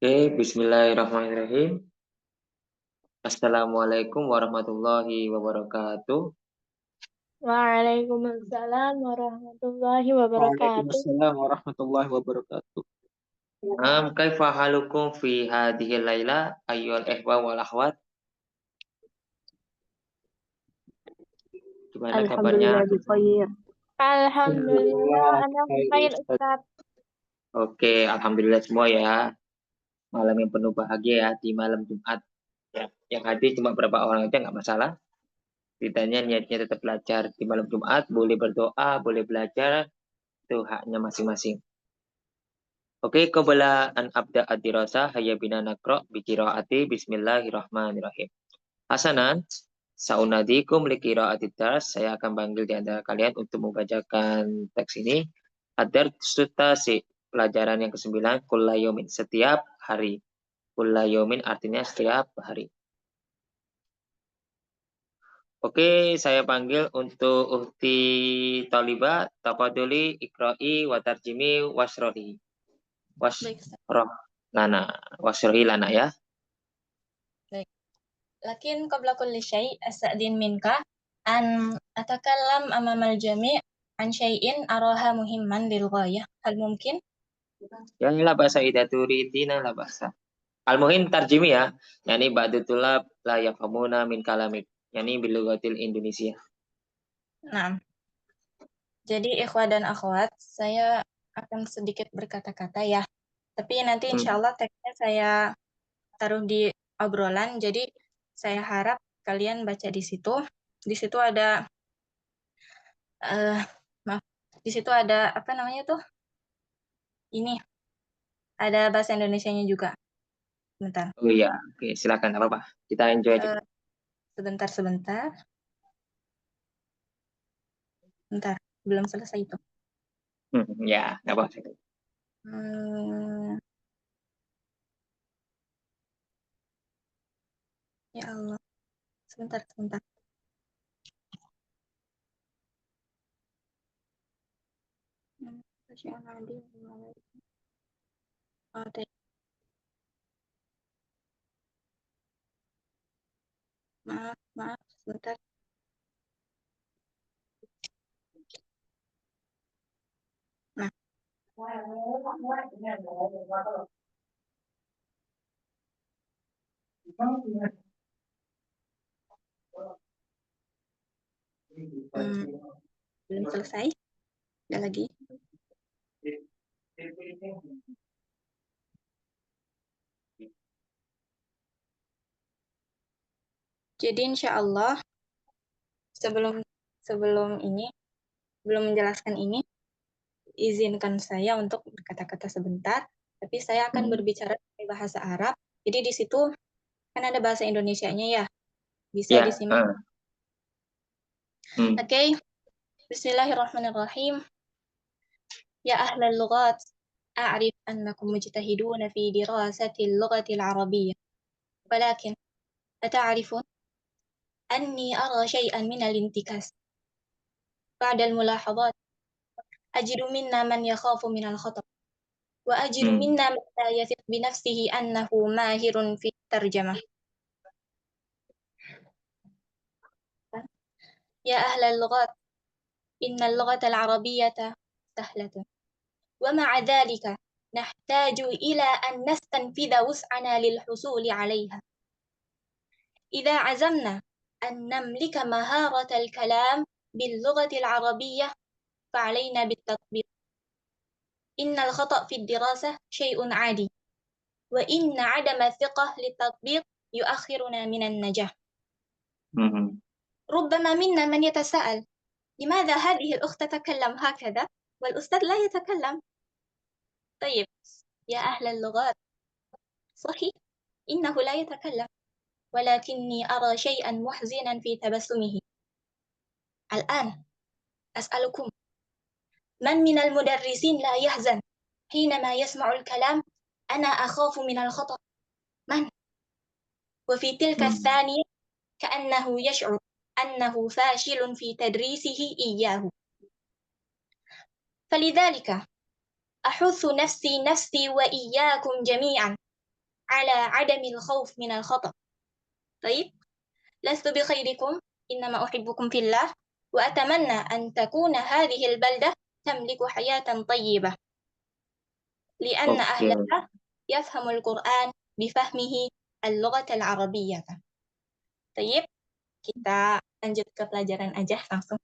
Oke, bismillahirrahmanirrahim. Assalamualaikum warahmatullahi wabarakatuh. Waalaikumsalam warahmatullahi wabarakatuh. Waalaikumsalam warahmatullahi wabarakatuh. Kaifa halukum fi hadhihi laila ayyuhal ihwa wal akhwat? Gimana kabarnya? Alhamdulillah bikhair. Alhamdulillah, Alhamdulillah, anak baik, khair Ustaz. Ustaz. Oke, alhamdulillah semua ya. Malam yang penuh bahagia ya di malam Jumat. Ya, yang hadir cuma berapa orang aja nggak masalah. Ditanya niatnya tetap belajar di malam Jumat, boleh berdoa, boleh belajar, itu haknya masing-masing. Oke, qabla an abda ad-dirasah hayya bina naqra bi qiraati bismillahirrahmanirrahim. Hasanan, saunadikum li qiraati dars. Saya akan panggil di antara kalian untuk membacakan teks ini. Adar sutasi, pelajaran yang ke-9, kulla yaumin, setiap hari. Kulla yaumin artinya setiap hari. Oke, saya panggil untuk Uhti Taliba, tafadholi iqra'i wa tarjimi wasrohi. Baik, Ustaz. Wasroh lana, wasrohi lana ya. Lakin qabla kulli syai' asta'din minka an atakallam amamal jami' an syai'in araha muhimman lil ghayah. Hal mungkin? Ya la bahasa idaturidina la bahasa. Al-muhim tarjimi ya. Yani ba'du tulab la yafhamuna min kalamik. Yani bilugatil Indonesia. Nah, jadi ikhwah dan akhwat, saya akan sedikit berkata-kata ya. Tapi nanti insya Allah teksnya saya taruh di obrolan, jadi saya harap kalian baca di situ. Di situ ada maaf, di situ ada apa namanya tuh? Ini ada bahasa Indonesianya juga. Bentar. Oh iya, oke silakan apa-apa. Kita enjoy aja. Sebentar. Bentar, belum selesai itu. Ya, enggak apa-apa. Ya Allah. Sebentar. Oh, maaf, sebentar. Nah. Belum selesai. Ada lagi. Jadi insya Allah sebelum menjelaskan ini, izinkan saya untuk berkata-kata sebentar, tapi saya akan berbicara pakai bahasa Arab. Jadi di situ kan ada bahasa Indonesianya ya, bisa Ya. disimak. Oke. Bismillahirrahmanirrahim. Ya ahlal lughat, a'rif annakum mujtahiduna fi dirasati al-lughati al-arabiyyah. Walakin ata'rifun anni ara syai'an min al-intikas. Ba'da al-mulahadhat ajidu minna man yakhafu min al-khata' wa ajidu minna man la yathiq bi nafsihi annahu mahirun fi tarjamah. Ya ahlal lughat, inna al-lughata al-arabiyyata sahlatun. ومع ذلك نحتاج إلى أن نستنفذ وسعنا للحصول عليها. إذا عزمنا أن نملك مهارة الكلام باللغة العربية فعلينا بالتطبيق. إن الخطأ في الدراسة شيء عادي، وإن عدم الثقة للتطبيق يؤخرنا من النجاح. ربما منا من يتساءل لماذا هذه الأخت تتكلم هكذا والأستاذ لا يتكلم؟ طيب يا أهل اللغات، صحيح إنه لا يتكلم، ولكني أرى شيئا محزنا في تبسمه. الآن أسألكم، من المدرسين لا يحزن حينما يسمع الكلام أنا أخاف من الخطأ؟ من؟ وفي تلك الثانية كأنه يشعر أنه فاشل في تدريسه إياه. فلذلك أحث نفسي وإياكم جميعا على عدم الخوف من الخطأ. طيب لست بخيركم إنما أحبكم في الله وأتمنى أن تكون هذه البلدة تملك حياة طيبة لأن Oke. أهلها يفهم القرآن بفهمه اللغة العربية. طيب kita lanjut ke pelajaran aja langsung.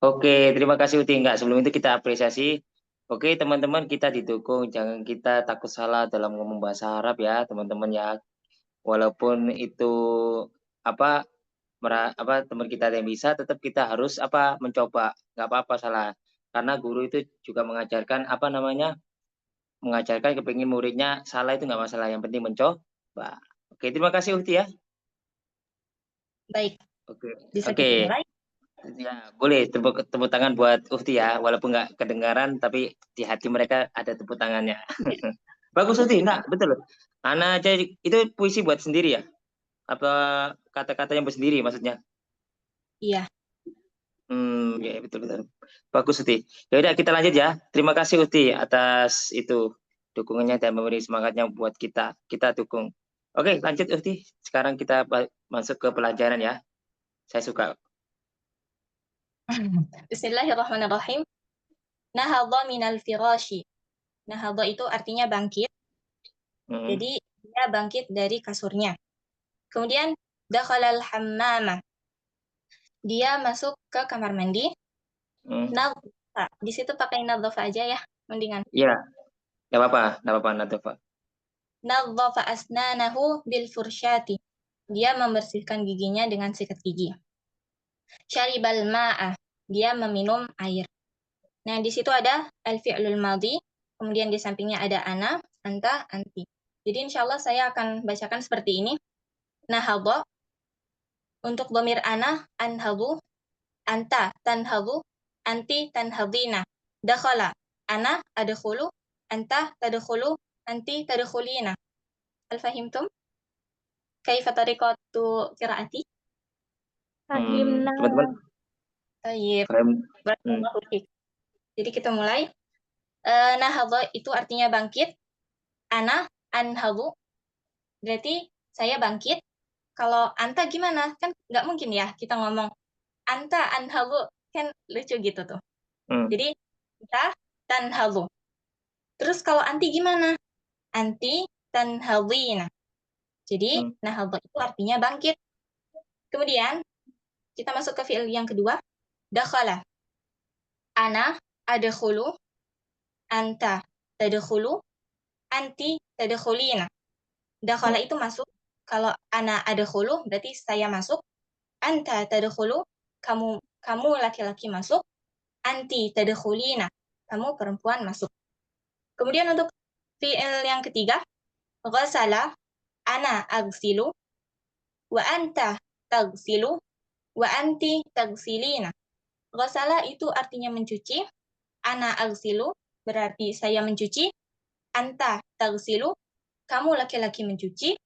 Oke, terima kasih Uti. Enggak, sebelum itu kita apresiasi. Oke, teman-teman, kita didukung. Jangan kita takut salah dalam ngomong bahasa Arab ya, teman-teman ya. Walaupun itu apa teman kita yang bisa, tetap kita harus mencoba. Nggak apa-apa salah. Karena guru itu juga mengajarkan mengajarkan kepingin muridnya salah itu nggak masalah. Yang penting mencoba. Oke, terima kasih Uti ya. Baik, Oke. bisa Oke. kita mulai. Ya, boleh tepuk tangan buat Uhti ya, walaupun nggak kedengaran, tapi di hati mereka ada tepuk tangannya. Bagus Uhti, enggak, betul. Ana aja itu puisi buat sendiri ya? Apa kata-kata yang bersendiri maksudnya? Iya. Ya betul betul. Bagus Uhti. Ya udah kita lanjut ya. Terima kasih Uhti atas itu dukungannya dan memberi semangatnya buat kita. Kita dukung. Oke, lanjut Uhti. Sekarang kita masuk ke pelajaran ya. Saya suka. Bismillahirrahmanirrahim. Nahadha minal firashi. Nahadha itu artinya bangkit. Jadi dia bangkit dari kasurnya. Kemudian dakhalal hammama. Dia masuk ke kamar mandi. Nadhafa. Di situ pakai nadhafa aja ya, mendingan. Iya. Enggak apa-apa nadhafa. Nadhafa asnanahu bil fursyati. Dia membersihkan giginya dengan sikat gigi. Syaribal ma'a. Dia meminum air. Nah, di situ ada al-fi'lul madhi, kemudian di sampingnya ada ana, anta, anti. Jadi insya Allah saya akan bacakan seperti ini. Nahadha, untuk dhamir ana, anhadhu, anta, tanhadhu, anti, tanhadhina. Dakhala, ana, adkhulu, anta, tadkhulu, anti, tadkhulina. Hal fahimtum? Kaifa tariqatu qiraati? Fahimna. Teman-teman. Tayyib. Barakallahu fiik. Jadi kita mulai. Nahadha itu artinya bangkit. Ana, anhadhu, berarti saya bangkit. Kalau anta gimana? Kan nggak mungkin ya kita ngomong anta anhadhu, kan lucu gitu tuh. Jadi kita tanhadhu. Terus kalau anti gimana? Anti tanhadhina. Jadi nahadha itu artinya bangkit. Kemudian kita masuk ke fi'il yang kedua. Dakhala. Ana adkhulu, anta tadkhulu, anti tadkhulina. Dakhala itu masuk. Kalau ana adkhulu berarti saya masuk. Anta tadkhulu, kamu laki-laki masuk. Anti tadkhulina, kamu perempuan masuk. Kemudian untuk fi'il yang ketiga, ghasala, ana aghsilu, wa anta taghsilu, wa anti taghsilina. Ghasala itu artinya mencuci. Ana aghsilu berarti saya mencuci. Anta taghsilu, kamu laki-laki mencuci.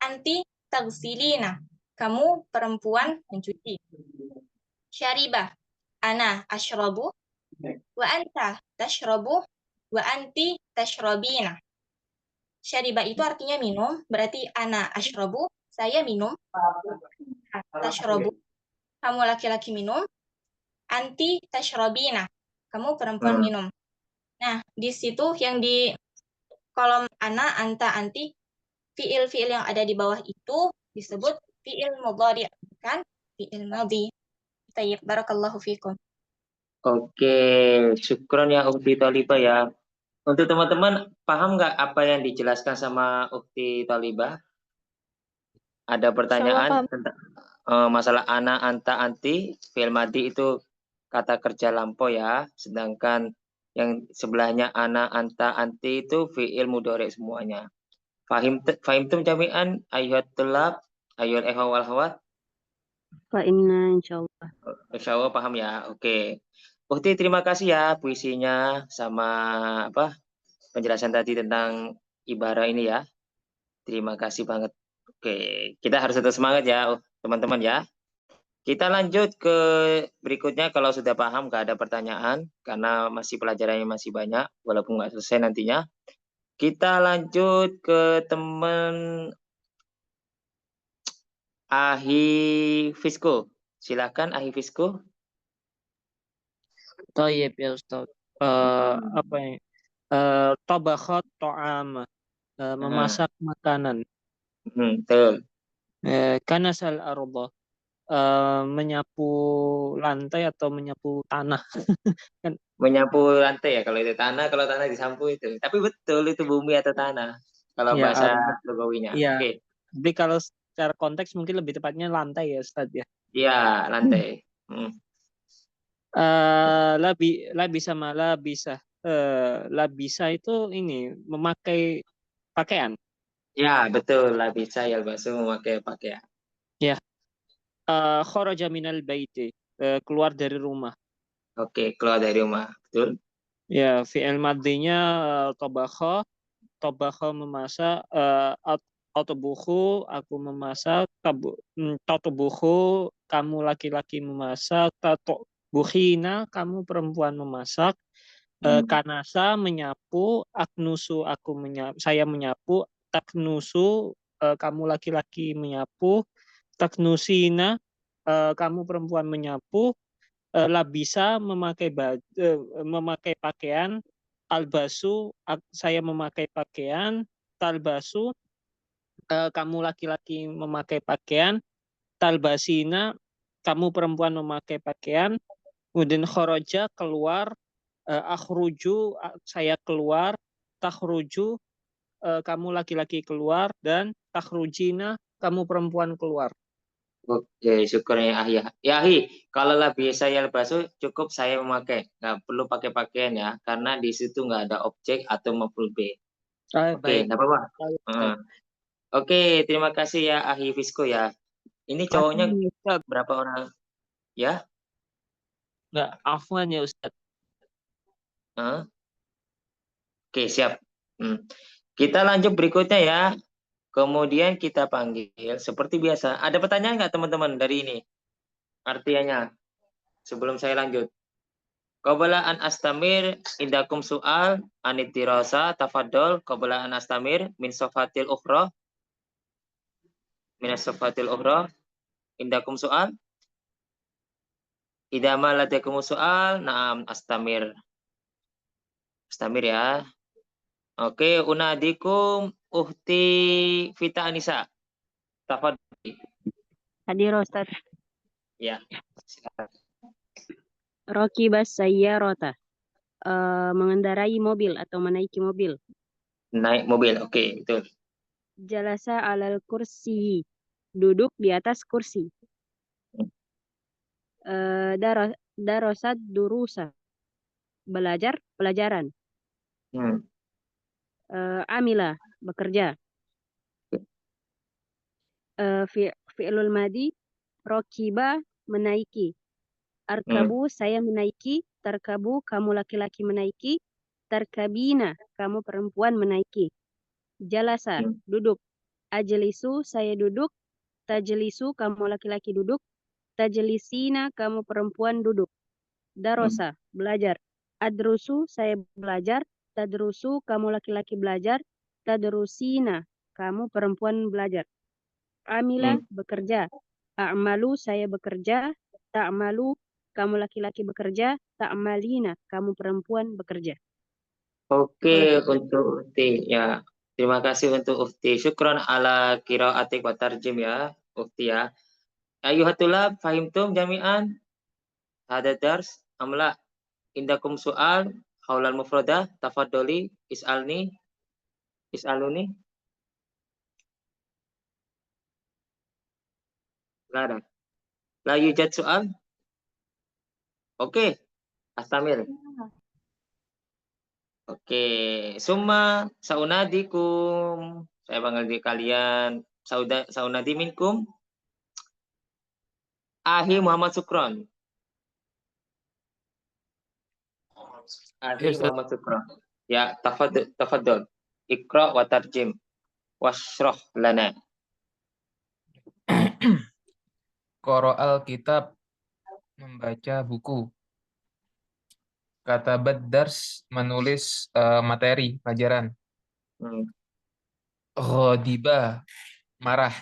Anti taghsilina, kamu perempuan mencuci. Syaribah, ana ashrabu, wa anta tashrabu, wa anti tashrabina. Syaribah itu artinya minum, berarti ana ashrabu, saya minum. Tashrabu, kamu laki-laki minum. Anti tashrabina, kamu perempuan minum. Nah, di situ yang di kolom ana, anta, anti, fiil-fiil yang ada di bawah itu disebut fiil mudhari', bukan fiil madhi. Tayyib, barakallahu fikum. Oke, syukron ya Ukti Thalibah ya. Untuk teman-teman, paham nggak apa yang dijelaskan sama Ukti Thalibah? Ada pertanyaan tentang masalah ana, anta, anti, fi'il madhi itu kata kerja lampau ya. Sedangkan yang sebelahnya ana, anta, anti itu fi'il mudhari semuanya. Fahimtum jami'an ayyuhat tulab, ayyuhal ikhwa wal akhwat? Fahimna insyaallah. Insyaallah paham ya. Oke. Ukti terima kasih ya puisinya sama penjelasan tadi tentang ibarah ini ya. Terima kasih banget. Oke, kita harus tetap semangat ya teman-teman ya. Kita lanjut ke berikutnya kalau sudah paham, nggak ada pertanyaan karena masih pelajarannya masih banyak walaupun nggak selesai nantinya. Kita lanjut ke teman Ahi Fisko. Silakan Ahi Fisko. Tayyib ya Ustaz. Apa ya? Tabakhat ta'ama. Memasak makanan. Betul. Kanasal arda. Menyapu lantai atau menyapu tanah. Kan Menyapu lantai ya kalau itu tanah, kalau tanah disapu itu. Tapi betul itu bumi atau tanah. Kalau ya bahasa arda. logawinya. Iya. Oke. Jadi kalau secara konteks mungkin lebih tepatnya lantai ya Ustaz ya. Iya, lantai. Labisa sama labisa. Labisa itu ini memakai pakaian. Ya, betul lah bisa ya Basu memakai pakaian. Ya. Kharaja minal baiti. Keluar dari rumah. Oke, keluar dari rumah. Betul. Ya, fi'il madinya tabakha memasak, atubukhu aku memasak, tatubuhu kamu laki-laki memasak, tatubuhina kamu perempuan memasak, kanasa menyapu, aknusu saya menyapu, taknusu kamu laki-laki menyapu, taknusina kamu perempuan menyapu, labisa memakai pakaian, albasu saya memakai pakaian, talbasu kamu laki-laki memakai pakaian, talbasina kamu perempuan memakai pakaian, kemudian khoroja keluar, akhruju saya keluar, takhruju kamu laki-laki keluar, dan takhrujina kamu perempuan keluar. Oke, syukur ya Ahi. Ya Ahi, kalau lebih saya Basu cukup saya memakai. Nggak perlu pakai pakaian ya, karena di situ nggak ada objek atau maf'ul bih. Oke, Baik. nggak apa-apa. Oke, terima kasih ya Ahi Fisko ya. Ini cowoknya berapa orang? Ya? Nggak, afwan ya Ustaz. Oke, siap. Kita lanjut berikutnya ya. Kemudian kita panggil seperti biasa. Ada pertanyaan nggak teman-teman dari ini? Artinya, sebelum saya lanjut. Qabla an astamir indakum soal anitirasa tafadol qabla an astamir min sofatil ukhra. Min sofatil ukhra. Indakum soal. Idama ladakum soal. Naam astamir. Astamir ya. Oke, unadikum uhti Vita Anissa. Tafadol. Hadir Ustaz. Ya, silakan. Rokibas sayyarata. Mengendarai mobil atau menaiki mobil. Naik mobil, oke, betul. Jalasa alal kursi. Duduk di atas kursi. Darosat durusa. Belajar pelajaran. Amila bekerja. Fi'lul madi rokiba menaiki. Arkabu saya menaiki. Tarkabu kamu laki-laki menaiki. Tarkabina kamu perempuan menaiki. Jalasa duduk. Ajlisu saya duduk. Tajlisu kamu laki-laki duduk. Tajlisina kamu perempuan duduk. Darosa belajar. Adrusu saya belajar. Tadrusu kamu laki-laki belajar. Tadrusina kamu perempuan belajar. Amila bekerja. A'malu saya bekerja. Ta'malu kamu laki-laki bekerja. Ta'malina kamu perempuan bekerja. Oke, untuk Ufti ya. Terima kasih untuk Ufti. Syukron ala qiraatik wa tarjim ya, Ufti ya. Ayuhatullah fahimtum jami'an hada dars amla indakum soal haulal mufradah tafadholi is'aluni. La yujad soal. Oke, astamil. Oke, summa saunadikum. Saya panggil di kalian. Saunadi minkum. Ahi Muhammad Sukron. Ahi Muhammad Sukron. Ya, tafadhol. Iqra wa tarjim. Washrah lana. Qoro'al kitab, membaca buku. Kata dars, menulis materi pelajaran. Hmm. Ghadiba, marah.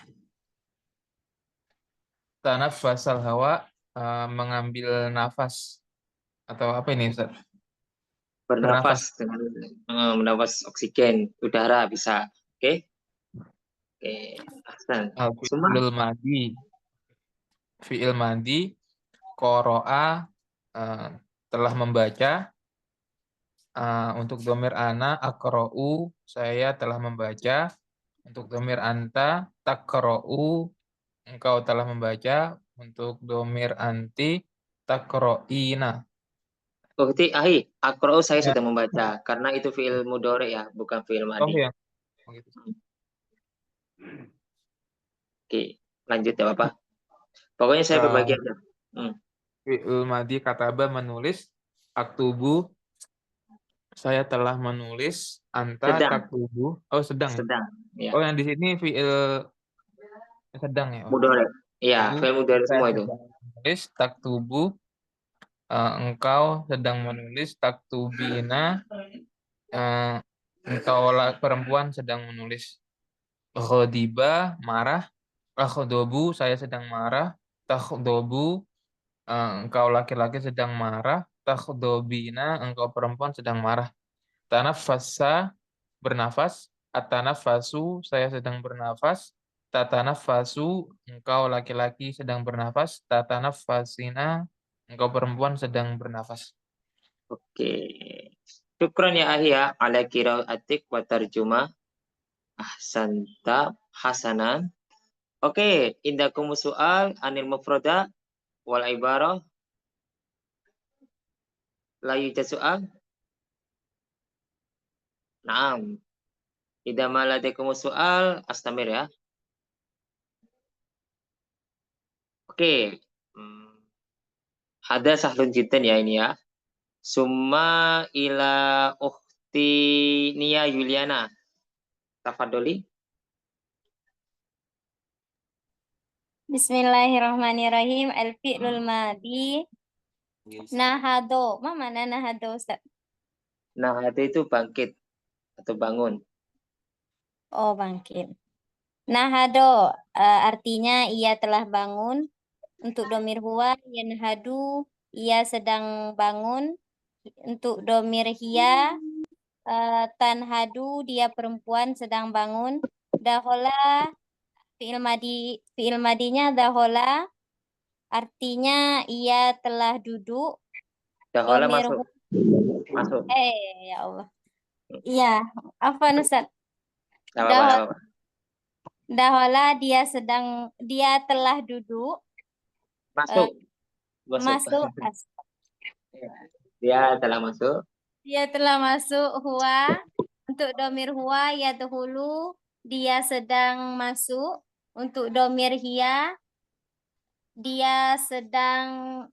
Tanaffasal hawa, mengambil nafas. Atau apa ini, Ustaz? Bernafas dengan menafas oksigen udara bisa. Oke. Oke. Ahsan. Semua Fi'lul madi. Fi'il madi. Qoro'a, telah membaca. Untuk domir ana, akro'u, saya telah membaca. Untuk domir anta, takro'u, engkau telah membaca. Untuk domir anti, takro'ina. berarti akro saya Ya. sudah membaca karena itu fiil mudhari ya, bukan fiil Oh madi. ya. Gitu. Oke, lanjut ya Bapak. Pokoknya saya berbagi Eh, aja. Fi'il madi kataba, menulis. Aktubu, saya telah menulis. Anta Sedang, taktubu. Oh, sedang. sedang. Ya, Oh, yang di sini fi'il sedang ya. mudhari. Iya, Tubuh, fiil mudhari saya semua itu. sedang menulis. Taktubu, engkau sedang menulis. Taktubina, engkau perempuan sedang menulis. Ghadiba, marah. Akhdobu, saya sedang marah. Takhdobu, engkau laki-laki sedang marah. Takhdobina, engkau perempuan sedang marah. Tanaffasa, bernafas. Atanafasu, saya sedang bernafas. Tatanafasu, engkau laki-laki sedang bernafas. Tatanafasina, engkau perempuan sedang bernafas. Oke. Syukran ya Ahya ala qiraatik wa tarjumah. Ahsanta hasanan. Oke, indakum soal anil mufrada wal ibarah. La yujad soal? Naam. Idza ma ladaikum soal astamir ya. Oke. Ada sahlun jiddan ya ini ya. Summa ila ukhti Nia Yuliana. Tafadoli. Bismillahirrahmanirrahim. Al-fi'lul madi. Nahado. Ma mana nahado, Ustaz? Nah, itu bangkit atau bangun. Oh, bangkit. Nahado artinya ia telah bangun. Untuk domir huwa, yanhadu, ia sedang bangun. Untuk domir hiya, tanhadu, dia perempuan sedang bangun. Dahola, fi'il madinya dahola, artinya ia telah duduk. Dahola Domir masuk. Masuk. ya Allah. Iya, apa Ustaz? Gak apa-apa, gak apa-apa. Dahola dia telah duduk. Masuk. Masuk. Dia telah masuk. Dia telah masuk huwa. Untuk domir huwa ya dahulu dia sedang masuk. Untuk domir hiya dia sedang.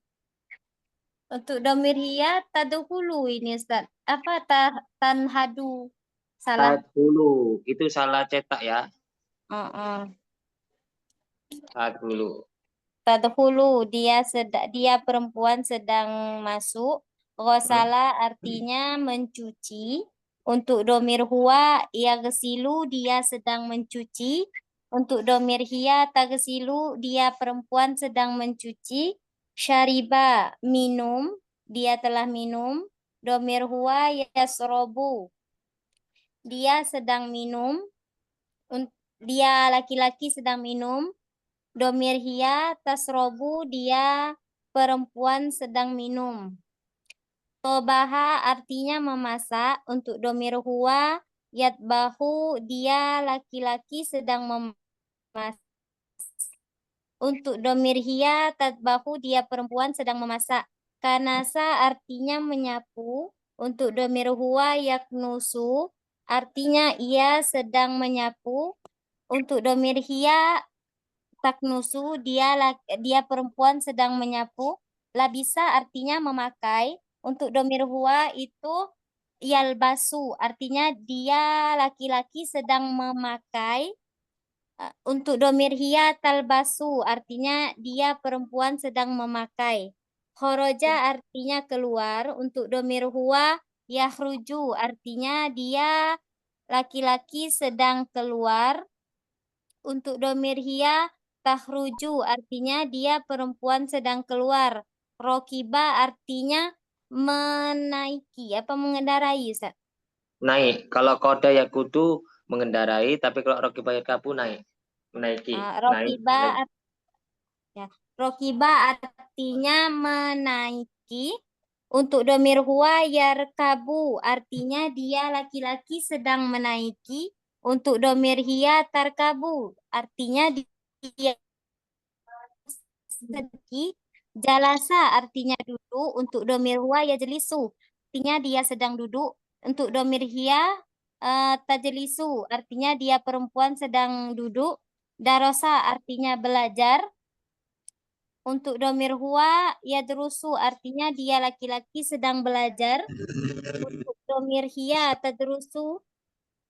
Untuk domir hiya tadhulu ini Ustaz. Apa tanhadu? Salah. Tadhulu. Itu salah cetak ya. Tadhulu. Tadhulu dia perempuan sedang masuk. Ghasala artinya mencuci. Untuk domir huwa yaghsilu dia sedang mencuci. Untuk domir hiya taghsilu dia perempuan sedang mencuci. Syariba minum, dia telah minum. Domir huwa yasrobu, dia sedang minum. Dia laki-laki sedang minum. Domir hiya tasrobu, dia perempuan sedang minum. Tobaha artinya memasak. Untuk domir huwa yatbahu, dia laki-laki sedang memasak. Untuk domir hiya tatbahu, dia perempuan sedang memasak. Kanasa artinya menyapu. Untuk domir huwa yaknusu, artinya ia sedang menyapu. Untuk domir hiya taknusu, dia perempuan sedang menyapu. Labisa artinya memakai. Untuk domir huwa itu yalbasu, artinya dia laki-laki sedang memakai. Untuk domir hiya talbasu, artinya dia perempuan sedang memakai. Khoroja artinya keluar. Untuk domir huwa yakhruju, artinya dia laki-laki sedang keluar. Untuk domir hiya takhruju artinya dia perempuan sedang keluar. Rokiba artinya menaiki apa mengendarai, Ustaz? Naik. Kalau koda ya kudu mengendarai, tapi kalau rokiba yarkabu naik. Menaiki. Naik. Rokiba ya. Rokiba artinya menaiki. Untuk domir huwa yarkabu artinya dia laki-laki sedang menaiki. Untuk domir hiya tarkabu artinya dia sedang. Jalasa artinya duduk. Untuk domir huwa yajlisu artinya dia sedang duduk. Untuk domir hiya tajlisu artinya dia perempuan sedang duduk. Darasa artinya belajar. Untuk domir huwa yadrusu artinya dia laki-laki sedang belajar. Untuk domir hiya tadrusu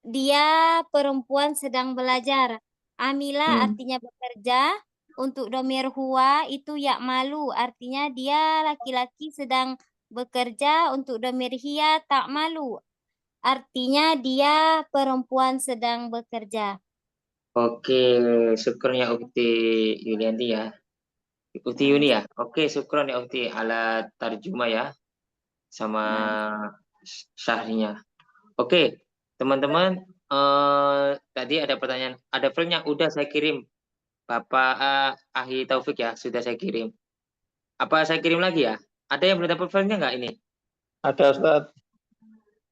dia perempuan sedang belajar. Amila artinya bekerja. Untuk domir huwa itu ya'malu artinya dia laki-laki sedang bekerja. Untuk domir hiya ta'malu artinya dia perempuan sedang bekerja. Oke, syukron ya Ukti Yulianti ya. Ukti Yuni ya. Oke, syukron ya Ukti ala tarjuma ya. Sama syahrinya. Oke, teman-teman. Tadi ada pertanyaan. Ada filenya udah saya kirim. Bapak Ahi Taufik ya, sudah saya kirim. Apa saya kirim lagi ya? Ada yang belum dapat filenya nggak ini? Ada, Ustaz.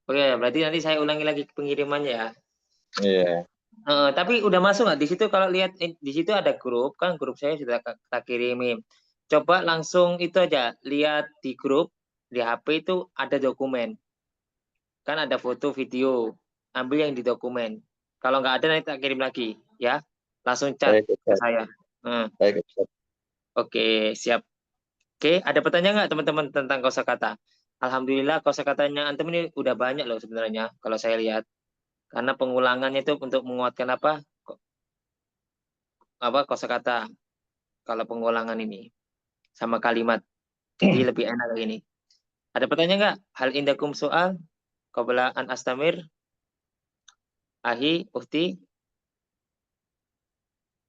Oh ya, berarti nanti saya ulangi lagi pengirimannya ya. Iya. Tapi udah masuk nggak di situ? Kalau lihat di situ ada grup kan, grup saya sudah kita kirimin. Coba langsung itu aja lihat di grup di HP itu ada dokumen. Kan ada foto, video. Ambil yang di dokumen. Kalau nggak ada nanti tak kirim lagi ya. Langsung chat Baik, ke Ustaz. saya. Baik, Ustaz. Oke, siap. Oke, ada pertanyaan nggak teman-teman tentang kosakata? Alhamdulillah kosakatanya antum ini udah banyak loh sebenarnya kalau saya lihat. Karena pengulangannya itu untuk menguatkan apa kosakata kalau pengulangan ini sama kalimat. Jadi lebih enak kayak ini. Ada pertanyaan nggak? Hal indakum soal qabla an astamir? Ahi, Uhti?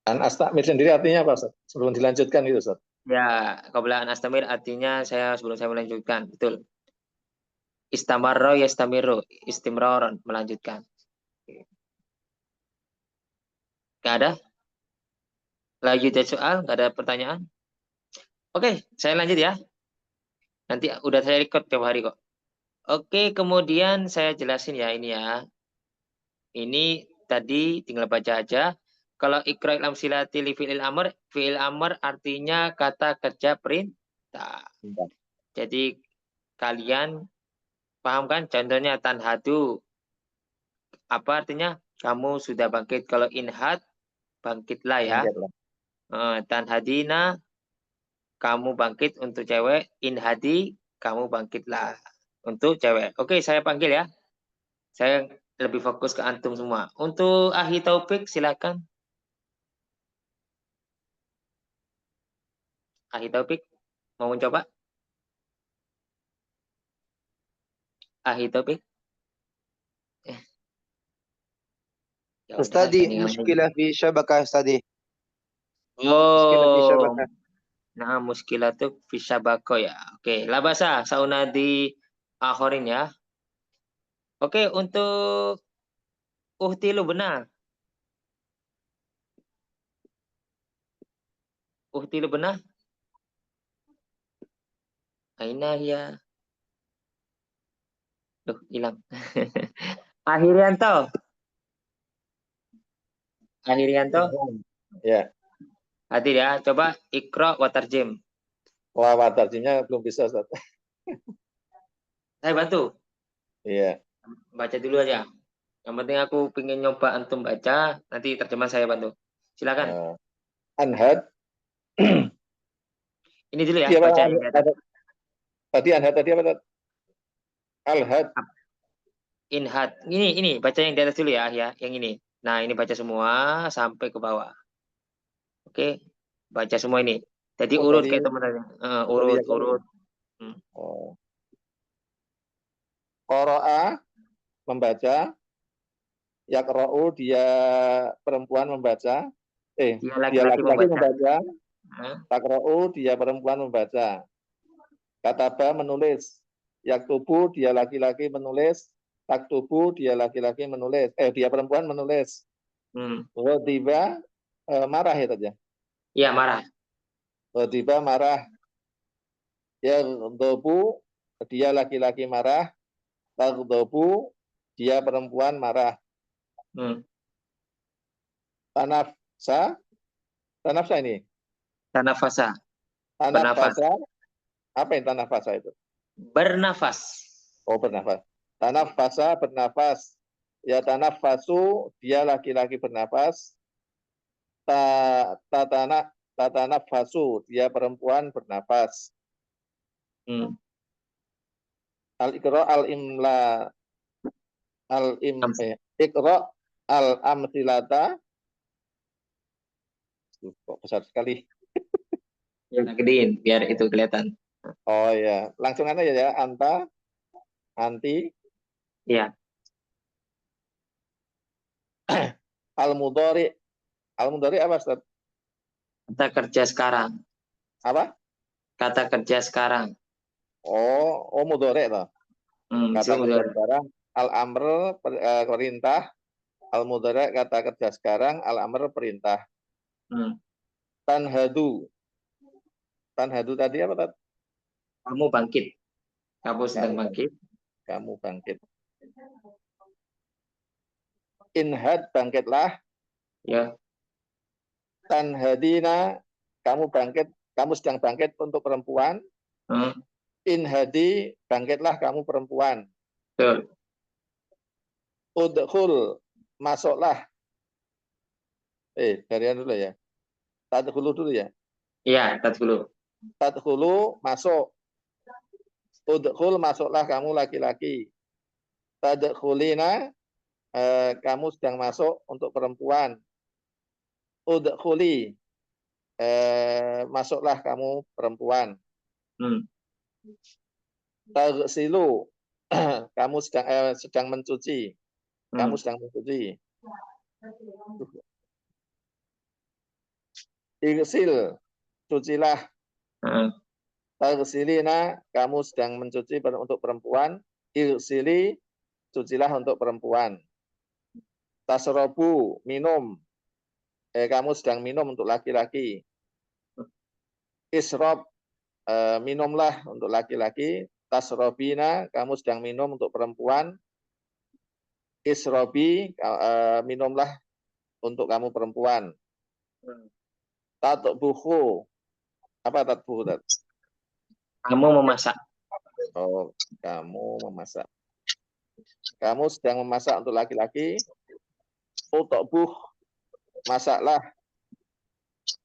An astamir sendiri artinya apa, Ustaz? Sebelum dilanjutkan gitu, Ustaz. Ya, qabla an astamir artinya sebelum saya melanjutkan. Betul. Istamarro yastamiru, istimroron, melanjutkan. Nggak ada? Lagi ada soal? Nggak ada pertanyaan? Oke, saya lanjut ya. Nanti udah saya record tiap hari kok. Oke, kemudian saya jelasin ya ini ya. Ini tadi tinggal baca aja. Kalau ikra ilam silati li fi'il amr artinya kata kerja perintah. Jadi kalian paham kan? Contohnya tanhadu. Apa artinya? Kamu sudah bangkit. Kalau inhad, bangkitlah ya. Tanhadina, kamu bangkit untuk cewek. Inhadi, kamu bangkitlah untuk cewek. Oke, saya panggil ya. Saya lebih fokus ke antum semua. Untuk Ahi Taufik, silakan. Ahi Taufik, mau mencoba? Ahi Taufik. Ya udah, Ustadi, ganti-ganti. muskilah fi syabakah, Ustadi. Muskilah fi Oh, syabakah. nah muskilah tuh bisa bako ya. Oke, labasa saunadi akhorin ya. Oke, untuk Uhti lu benar. Uhti lu benar. Aina ya. Duh, hilang. Akhirianto. Akhirianto. Ya. Hadir ya. Coba ikra watarjim. Wah, watarjimnya belum bisa, Ustaz. Saya bantu. Iya. Baca dulu aja. Yang penting aku pengen nyoba antum baca, nanti terjemahan saya bantu. Silakan. Anhad. Ini dulu ya, Iya, baca yang di atas. Tadi anhad tadi apa? Alhad. Inhad. Ini baca yang di atas dulu ya, yang ini. Nah, ini baca semua sampai ke bawah. Oke, baca semua ini. Jadi urut kayak teman-teman. Urut. Qara'a, membaca. Yaqra'u, dia perempuan membaca. Dia Dia laki-laki laki-laki membaca. membaca. Hah? Taqra'u, dia perempuan membaca. Kataba, menulis. Yaktubu, dia laki-laki menulis. Taktubu, dia laki-laki menulis. Dia perempuan menulis. Ghadiba, marah ya tadi. Iya, marah. Ghadiba, marah. Yaghdabu, dia laki-laki marah. Taghdabu, dia perempuan marah. Tanafsa, tanafsa ini. Tanafasa. Tanafasa, apa yang tanafasa itu? Bernafas. Oh, bernafas. Tanafasa, bernafas. Ya, tanafasu, dia laki-laki bernafas. Tatanafasu, dia perempuan bernafas. Al-Iqra, al-Imla, Iqra, al-Amsilata. Kok besar sekali. Ya, gedein biar itu kelihatan. Oh ya, langsung aja ya. Anta, anti. Iya. Al-Mudhari. Al-Mudhari apa, Ustaz? Kata kerja sekarang. Apa? Kata kerja sekarang. Oh, mudhari toh. Kata kerja sekarang. Al-amr, perintah. Al-mudhari, kata kerja sekarang. Al-amr, perintah. Tanhadu. Tanhadu tadi apa tadi? Kamu bangkit. Kamu sedang bangkit. Kamu bangkit. Inhad, bangkitlah. Ya. Tanhadina, kamu bangkit. Kamu sedang bangkit untuk perempuan. Inhadi, bangkitlah kamu perempuan. Betul. Udkhul, masuklah. Darian dulu ya. Tadkhulu dulu ya. Iya, tadkhulu. Tadkhulu, masuk. Udkhul, masuklah kamu laki-laki. Tadkhulina, kamu sedang masuk untuk perempuan. Udkhuli, masuklah kamu perempuan. Taghsilu, kamu sedang mencuci. Kamu sedang mencuci. Igsil, cucilah. Taghsilina, kamu sedang mencuci untuk perempuan. Igsili, cucilah untuk perempuan. Tasrobu, minum. Kamu sedang minum untuk laki-laki. Isrob, minumlah untuk laki-laki. Tasrobina, kamu sedang minum untuk perempuan. Isrobi, minumlah untuk kamu perempuan. Tatbuhu, apa tatbuhu? Kamu memasak. Oh, kamu memasak. Kamu sedang memasak untuk laki-laki. Utbuh, masaklah.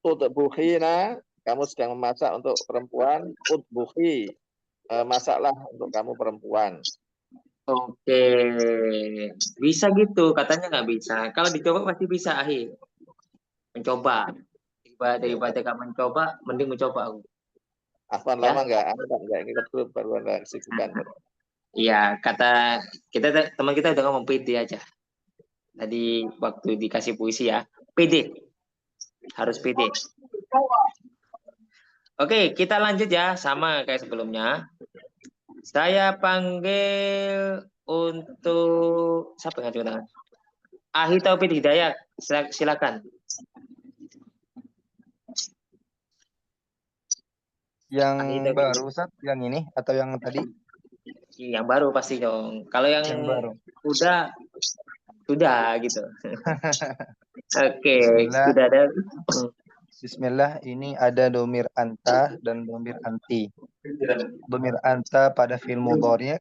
Utbuhina, kamu sedang memasak untuk perempuan. Utbuhi, masaklah untuk kamu perempuan. Oke, bisa gitu. Katanya nggak bisa. Kalau dicoba pasti bisa, akhir. Mencoba. Daripada kamu mencoba, mending mencoba aku. Afwan, lama nggak ikut grup, baru ada kesibukan. Iya, kata teman kita udah ngomong PD aja. Tadi waktu dikasih puisi ya, PD. Harus PD. Oke, kita lanjut ya, sama kayak sebelumnya. Saya panggil untuk siapa yang ngajak tangan? Ahi Taufik Hidayat, silakan. Yang baru, Ustaz, yang ini atau yang tadi? Yang baru pasti dong. Kalau yang baru sudah gitu. Oke, Bismillah. sudah ada. Bismillah, ini ada domir anta dan domir anti. Domir anta pada fi'il mudhari'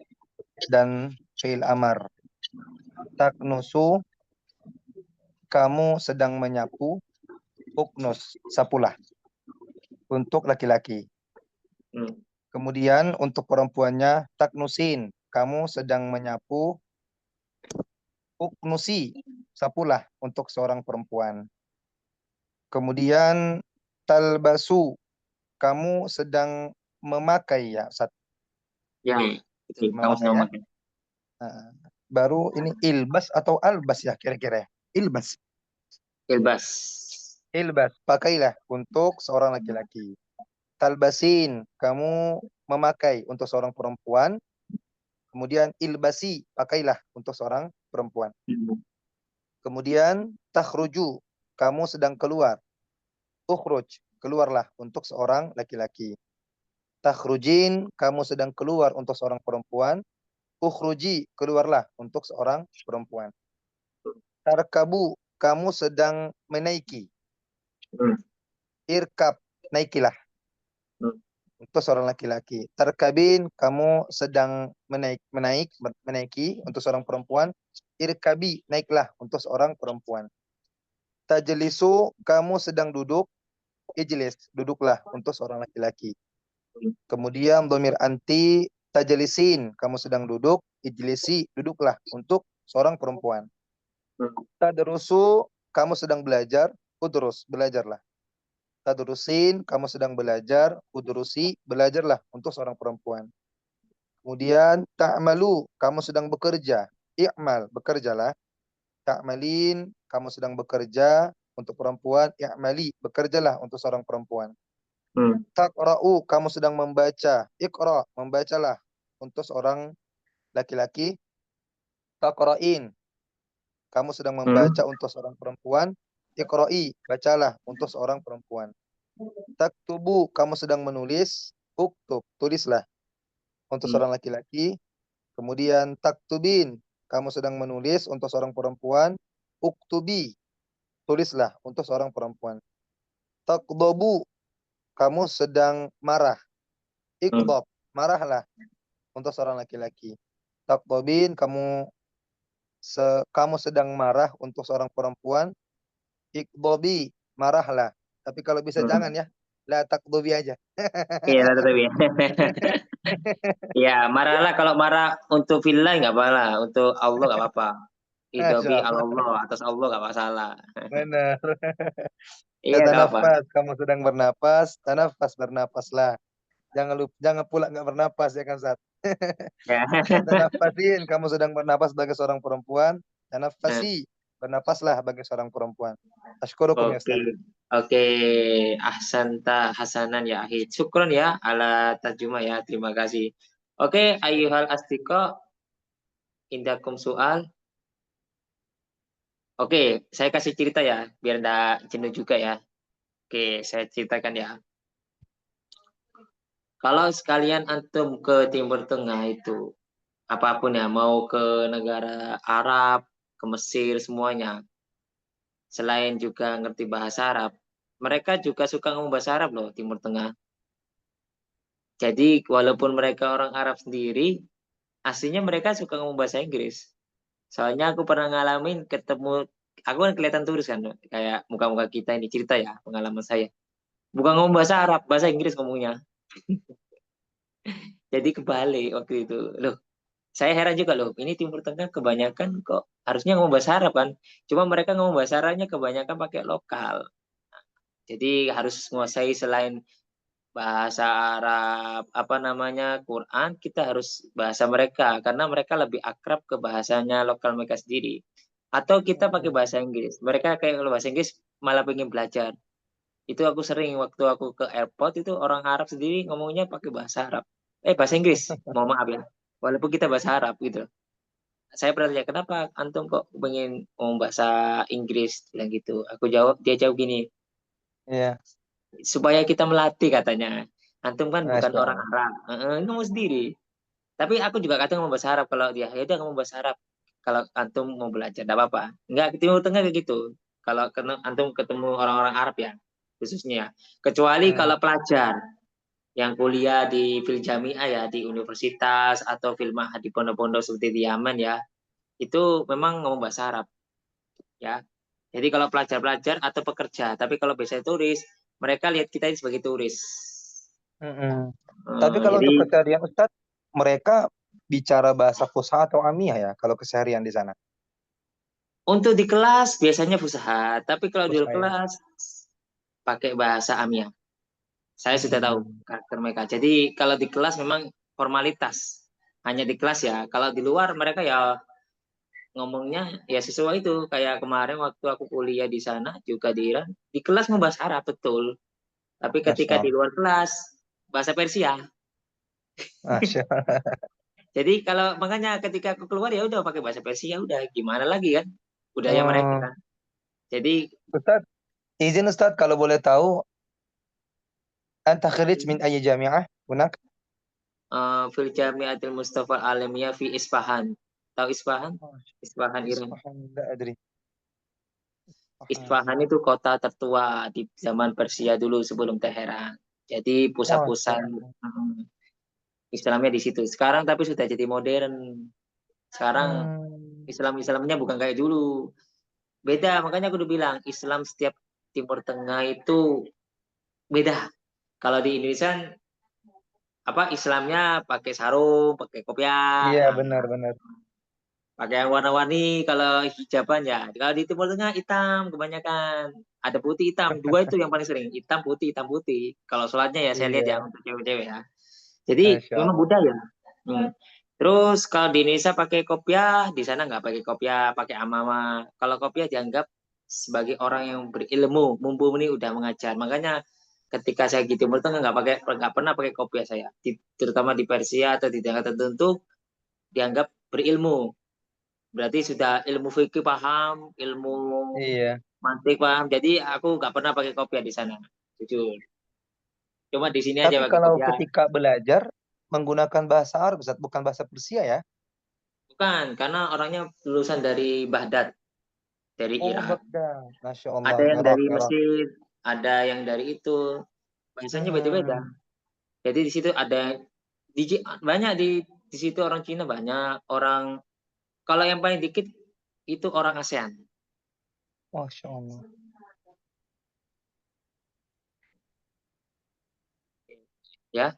dan fi'il amar. Taknusu, kamu sedang menyapu. Uknus, sapulah. Untuk laki-laki. Kemudian untuk perempuannya, taknusin, kamu sedang menyapu. Uknusi, sapulah untuk seorang perempuan. Kemudian talbasu, kamu sedang memakai ya, Ustaz. Ya, betul. Kamu sedang memakai. baru ini ilbas atau albas ya kira-kira. Ilbas. Ilbas. Ilbas, pakailah untuk seorang laki-laki. Talbasin, kamu memakai untuk seorang perempuan. Kemudian ilbasi, pakailah untuk seorang perempuan. Kemudian takhruju, kamu sedang keluar. Ukhruj, keluarlah untuk seorang laki-laki. Takhrujin, kamu sedang keluar untuk seorang perempuan. Ukhruji, keluarlah untuk seorang perempuan. Tarkabu, kamu sedang menaiki. Irkab, naikilah untuk seorang laki-laki. Tarkabin, kamu sedang menaiki untuk seorang perempuan. Irkabi, naiklah untuk seorang perempuan. Tajlisu, kamu sedang duduk. Ijlis, duduklah untuk seorang laki-laki. Kemudian domir anti, tajlisin, kamu sedang duduk. Ijlisi, duduklah untuk seorang perempuan. Tadrusu, kamu sedang belajar. Udrus, belajarlah. Tadrusin, kamu sedang belajar. Udrusi, belajarlah untuk seorang perempuan. Kemudian ta'malu, kamu sedang bekerja. I'mal, bekerjalah. Ta'malin, kamu sedang bekerja untuk perempuan. I'mali, bekerjalah untuk seorang perempuan. Taqra'u, kamu sedang membaca. Iqra, membacalah untuk seorang laki-laki. Taqra'in, kamu sedang membaca untuk seorang perempuan. Iqra'i, bacalah untuk seorang perempuan. Taktubu, kamu sedang menulis. Uktub, tulislah untuk seorang laki-laki. Kemudian taktubin, kamu sedang menulis untuk seorang perempuan. Uktubi, tulislah untuk seorang perempuan. Taqdabu, kamu sedang marah. Iqdab, marahlah untuk seorang laki-laki. Taqdabin, kamu sedang marah untuk seorang perempuan. Iqdabi, marahlah. Tapi kalau bisa jangan ya. La taqdabi aja. Iya, tapi ya marahlah, kalau marah untuk fillah nggak apa-apa, untuk Allah nggak apa-apa. Idobi Masya Allah. Allah, atas Allah nggak masalah. Benar. Iya nggak apa. Tanafas, kamu sedang bernapas. Tanafas, bernapaslah. Jangan pula nggak bernapas ya kan Ustaz. Ya. Tanafasin, kamu sedang bernapas sebagai seorang perempuan. Tanafasi, bernapaslah bagi seorang perempuan. Ashkurukum ya Oke, Ustaz. oke, ahsanta hasanan ya Ahid. Syukron ya ala tarjumah ya, terima kasih. Oke, ayyuhal astiqa, indakum soal. Oke, saya kasih cerita ya, biar enggak jenuh juga ya. Oke, saya ceritakan ya. Kalau sekalian antum ke Timur Tengah itu, apapun ya, mau ke negara Arab, ke Mesir, semuanya, selain juga ngerti bahasa Arab, mereka juga suka ngomong bahasa Arab loh, Timur Tengah. Jadi walaupun mereka orang Arab sendiri, aslinya mereka suka ngomong bahasa Inggris. Soalnya aku pernah ngalamin ketemu, aku kan kelihatan turis kan, kayak muka-muka kita ini, cerita ya pengalaman saya. Bukan ngomong bahasa Arab, bahasa Inggris ngomongnya. Jadi kebalik waktu itu. Loh, saya heran juga loh, ini Timur Tengah kebanyakan kok harusnya ngomong bahasa Arab kan. Cuma mereka ngomong bahasa Arabnya kebanyakan pakai lokal. Jadi harus menguasai selain bahasa Arab, apa namanya, Quran, kita harus bahasa mereka karena mereka lebih akrab ke bahasanya lokal mereka sendiri. Atau kita pakai bahasa Inggris. Mereka kayak kalau bahasa Inggris malah pengen belajar. Itu aku sering waktu aku ke airport itu orang Arab sendiri ngomongnya pakai bahasa Arab. Bahasa Inggris. Mohon maaf ya. Walaupun kita bahasa Arab gitu. Saya pernah tanya, kenapa antum kok pengen ngomong bahasa Inggris bilang gitu. Dia jawab gini, Iya. supaya kita melatih katanya. Antum kan bukan Masya orang Allah. Arab, ngomong sendiri. Tapi aku juga kadang ngomong bahasa Arab kalau dia, ya udah ngomong bahasa Arab. Kalau antum mau belajar, enggak apa-apa. Enggak, Timur Tengah kayak gitu. Kalau antum ketemu orang-orang Arab ya, khususnya. Kecuali kalau pelajar yang kuliah di fil jamiah ya, di universitas atau fil mahad di pondok-pondok seperti di Yaman ya, itu memang ngomong bahasa Arab. Ya. Jadi kalau pelajar-pelajar atau pekerja, tapi kalau biasanya turis, mereka lihat kita ini sebagai turis. Tapi kalau Jadi, untuk keseharian Ustadz, mereka bicara bahasa fusha atau amiyah ya kalau keseharian di sana? untuk di kelas biasanya fusha, tapi kalau di Fusha ya. kelas pakai bahasa amiyah. Saya sudah tahu karakter mereka. Jadi kalau di kelas memang formalitas, hanya di kelas ya. Kalau di luar mereka ya ngomongnya ya sesuai itu. Kayak kemarin waktu aku kuliah di sana juga di Iran, di kelas membahas Arab betul. Tapi ketika Masya di luar kelas bahasa Persia. Masya Jadi kalau makanya ketika aku keluar ya udah pakai bahasa Persia, udah gimana lagi kan? Budaya mereka Hmm. kan. Jadi Ustaz, izin Ustaz kalau boleh tahu, anta kharij min ayyi jami'ah? Hunak? fil Jamiatil Mustafa Alamiyah fi Isfahan. Tahu Isfahan? Isfahan Iran. Isfahan, la adri. Isfahan itu kota tertua di zaman Persia dulu sebelum Teheran. Jadi Masya pusat-pusat Allah. Islamnya di situ. Sekarang tapi sudah jadi modern. Sekarang Hmm. Islamnya bukan kayak dulu. Beda, makanya aku udah bilang Islam setiap Timur Tengah itu beda. Kalau di Indonesia Islamnya pakai sarung, pakai kopiah, Iya, benar-benar. pakai yang warna-warni. Kalau hijaban ya, kalau di Timur Tengah hitam kebanyakan. Ada putih hitam, dua itu yang paling sering, hitam putih hitam putih. Kalau sholatnya ya saya lihat ya Iya, untuk cewek-cewek ya. Jadi Masya memang Allah. budaya. Terus kalau di Indonesia pakai kopiah, di sana nggak pakai kopiah, pakai amama. Kalau kopiah dianggap sebagai orang yang berilmu, mumpuni udah mengajar. Makanya ketika saya di Timur Tengah nggak pernah pakai kopiah saya, terutama di Persia atau di daerah tertentu dianggap berilmu. Berarti sudah ilmu fikih paham, ilmu Iya. mantik paham. Jadi aku nggak pernah pakai kopiah di sana, jujur. Cuma di sini aja Tapi pakai kalau kopiah. ketika belajar menggunakan bahasa Arab, Ustaz, bukan bahasa Persia ya? Bukan, karena orangnya lulusan dari Baghdad, dari Oh, Irak. Baghdad. Masya Allah. Ada yang Irak, dari Irak. Mesir, ada yang dari itu. Bahasanya beda-beda. Hmm. Jadi di situ ada banyak di situ orang Cina banyak, orang kalau yang paling dikit itu orang ASEAN. Masya Allah. Ya.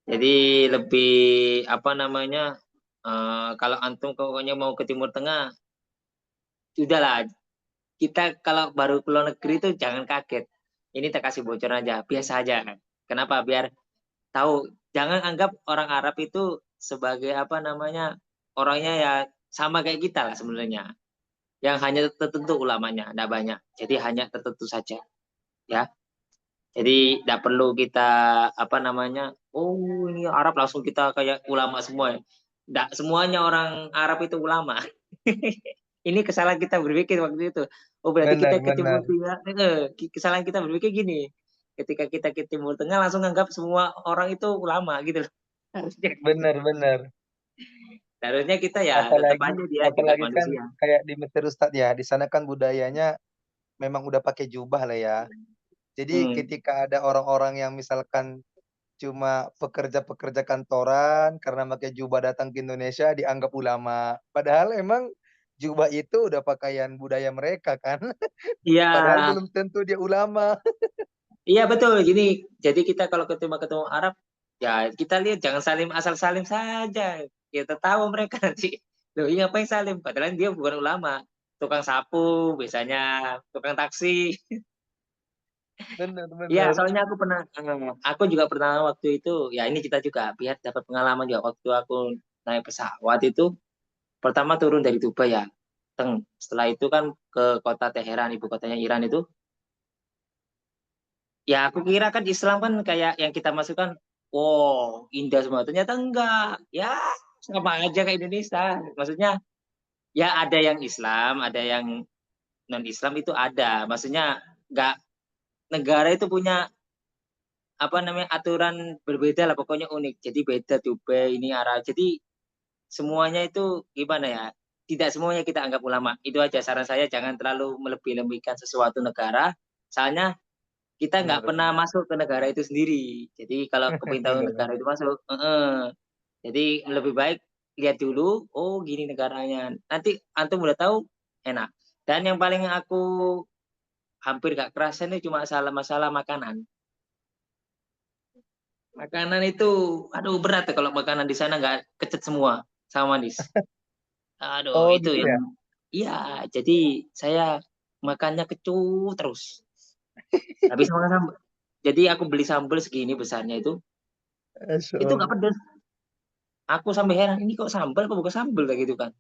Jadi lebih kalau antum pokoknya mau ke Timur Tengah, sudahlah kita kalau baru ke luar negeri itu jangan kaget. Ini tak kasih bocor aja, biasa aja. Kenapa? Biar tahu, jangan anggap orang Arab itu sebagai orangnya ya sama kayak kita lah sebenarnya. Yang hanya tertentu ulamanya, tidak banyak. Jadi hanya tertentu saja, ya. Jadi tidak perlu kita oh ini Arab langsung kita kayak ulama semua. Tidak semuanya orang Arab itu ulama. Ini kesalahan kita berpikir waktu itu. Oh berarti Benar, kita ke Timur benar. Tengah. Kesalahan kita berpikir gini. Ketika kita ke Timur Tengah langsung anggap semua orang itu ulama gitu loh. Benar, benar. Harusnya kita ya tetap aja dia juga Apalagi kan manusia. kayak di Mesir Ustadz ya, di sana kan budayanya memang udah pakai jubah lah ya. Jadi ketika ada orang-orang yang misalkan cuma pekerja-pekerja kantoran karena pakai jubah datang ke Indonesia dianggap ulama. Padahal emang jubah itu udah pakaian budaya mereka kan. Iya, Padahal belum tentu dia ulama. iya betul. Jadi kita kalau ketemu Arab, ya kita lihat jangan asal salim saja. Kita tahu mereka nanti. Loh, ini apa yang salim? Padahal dia bukan ulama. Tukang sapu, biasanya tukang taksi. Benar, Iya, benar. soalnya aku juga pernah waktu itu, ya ini kita juga biar dapat pengalaman juga waktu aku naik pesawat itu, pertama turun dari Dubai ya, setelah itu kan ke kota Teheran, ibu kotanya Iran itu, ya aku kira kan Islam kan kayak yang kita masukkan, wow indah semua, ternyata enggak, ya sama aja kayak Indonesia, maksudnya ya ada yang Islam, ada yang non Islam itu ada, maksudnya enggak, negara itu punya aturan berbeda lah, pokoknya unik. Jadi beda Dubai ini arah. Jadi semuanya itu gimana ya? Tidak semuanya kita anggap ulama. Itu aja saran saya, jangan terlalu melebih-lebihkan sesuatu negara. Soalnya kita nggak Benar, pernah masuk ke negara itu sendiri. Jadi kalau kepintahuan benar. negara itu masuk, jadi lebih baik lihat dulu, oh gini negaranya. Nanti antum udah tahu, enak. Dan yang paling aku hampir gak kerasa ini cuma masalah makanan. Makanan itu, aduh berat ya kalau makanan di sana nggak kecut semua sama manis. Aduh Oh itu gitu yang, ya. iya. Jadi saya makannya kecut terus. Habis makan sambal. Jadi aku beli sambal segini besarnya itu Masya nggak Allah. pedas. Aku sampai heran, ini kok sambal, kok bukan sambal kayak gitu kan?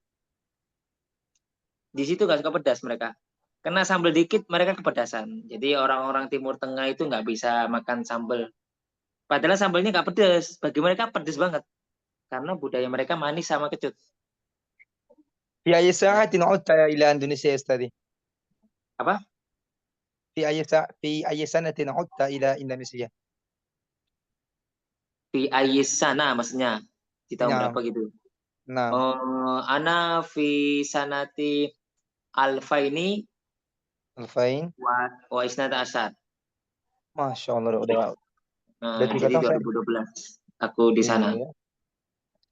Di situ nggak suka pedas mereka. Kena sambal dikit mereka kepedasan. Jadi orang-orang Timur Tengah itu nggak bisa makan sambal. Padahal sambalnya nggak pedas. Bagi mereka pedas banget. Karena budaya mereka manis sama kecut. في أي ساعة عدت إلى إندونيسيا يا أستاذي؟ Apa? في أي سنة عدت إلى إندونيسيا؟ Fi ayis sana maksudnya. Di tahun نعم berapa gitu. نعم Ana fi sanati alfaini 2000 wa isnata asar. ما شاء الله udah Jadi tiga tahun saya 2012 aku di sana. iya,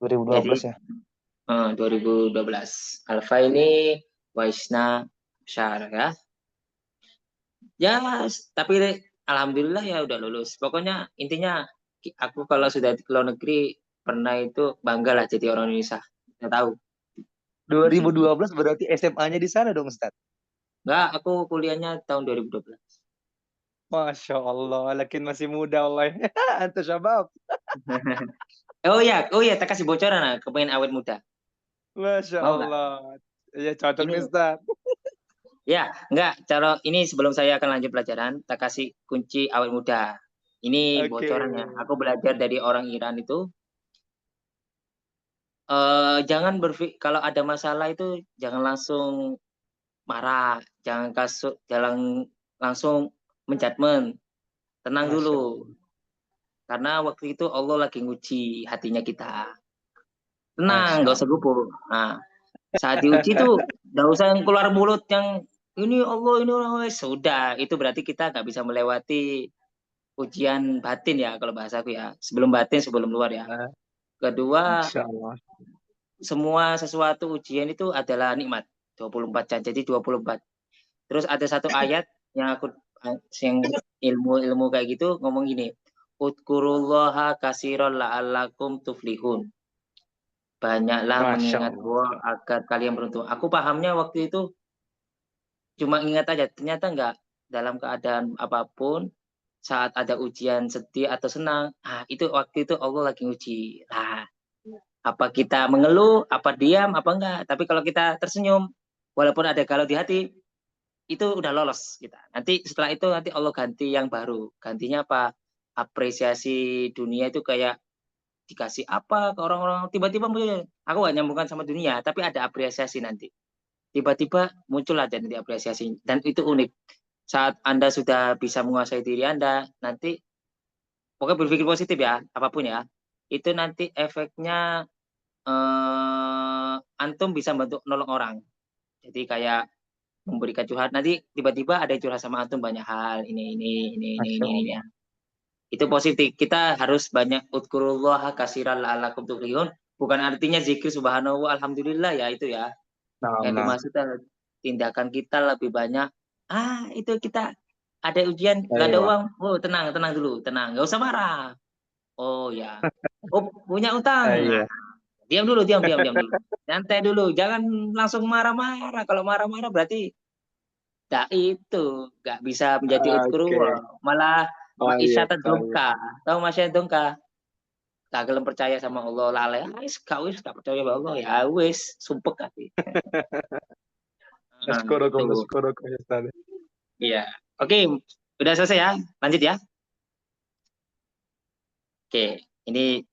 2012 ya. 2012. Alfa ini Waisna Syar ya. Ya, tapi alhamdulillah ya udah lulus. Pokoknya intinya aku kalau sudah ke luar negeri pernah itu banggalah jadi orang Indonesia. Saya tahu. 2012 berarti SMA-nya di sana dong, Ustaz. Enggak, aku kuliahnya tahun 2012. Masya Allah, lakin masih muda Allah. Anta syabab. Oh ya, tak kasih bocoran nah, kepengen awet muda. Masya Mau nggak? Allah. Ya cocok nih, Ini Ustaz. ya, enggak, cara ini sebelum saya akan lanjut pelajaran, tak kasih kunci awet muda. Ini Oke. bocorannya. Aku belajar dari orang Iran itu jangan kalau ada masalah itu jangan langsung marah, jangan langsung menjudgment. Tenang Masya dulu. Allah. Karena waktu itu Allah lagi nguji hatinya kita. Masya Tenang, nggak usah Allah. gugup. Nah, saat diuji tuh nggak usah yang keluar mulut yang ini Allah ini orang sudah. Itu berarti kita nggak bisa melewati ujian batin ya kalau bahasaku ya. Sebelum batin, sebelum luar ya. Nah, Kedua, Masya Allah. semua sesuatu ujian itu adalah nikmat. 24 jam, jadi 24. Terus ada satu ayat yang yang ilmu kayak gitu ngomong gini. Udkurullaha kasiron la'allakum tuflihun. Banyaklah Masya mengingat Allah. Allah agar kalian beruntung. Aku pahamnya waktu itu cuma ingat aja, ternyata enggak dalam keadaan apapun saat ada ujian sedih atau senang, itu waktu itu Allah lagi uji. Nah, apa kita mengeluh, apa diam, apa enggak. Tapi kalau kita tersenyum, walaupun ada galau di hati, itu udah lolos kita. Nanti setelah itu nanti Allah ganti yang baru. Gantinya apa? Apresiasi dunia itu kayak dikasih apa ke orang-orang, tiba-tiba aku gak nyambungkan sama dunia, tapi ada apresiasi nanti. Tiba-tiba muncul aja nanti apresiasi. Dan itu unik. Saat Anda sudah bisa menguasai diri Anda, nanti pokoknya berpikir positif ya, apapun ya. Itu nanti efeknya antum bisa bantu nolong orang. Jadi kayak memberikan curhat, nanti tiba-tiba ada curhat sama antum banyak hal, ini ya. Itu positif. Kita harus banyak udkurullah kasiran la'allakum tuflihun. Bukan artinya zikir subhanallah alhamdulillah ya itu ya. Yang dimaksud tindakan kita lebih banyak. Itu kita ada ujian, nggak ada uang. Oh, tenang dulu, tenang. Nggak usah marah. Oh ya. Oh, punya utang. Iya. Diam dulu. Santai dulu. Jangan langsung marah-marah. Kalau marah-marah berarti itu nggak bisa menjadi udkurullah. Malah Ma'isyatan dongka. Tahu masyarakat dongka? Gak gelem percaya sama Allah lalai. Gak percaya sama Allah ya wis sumpek hati. Asykurukum ya Ustaz. Iya. Oke, udah selesai ya. Lanjut ya. Oke, ini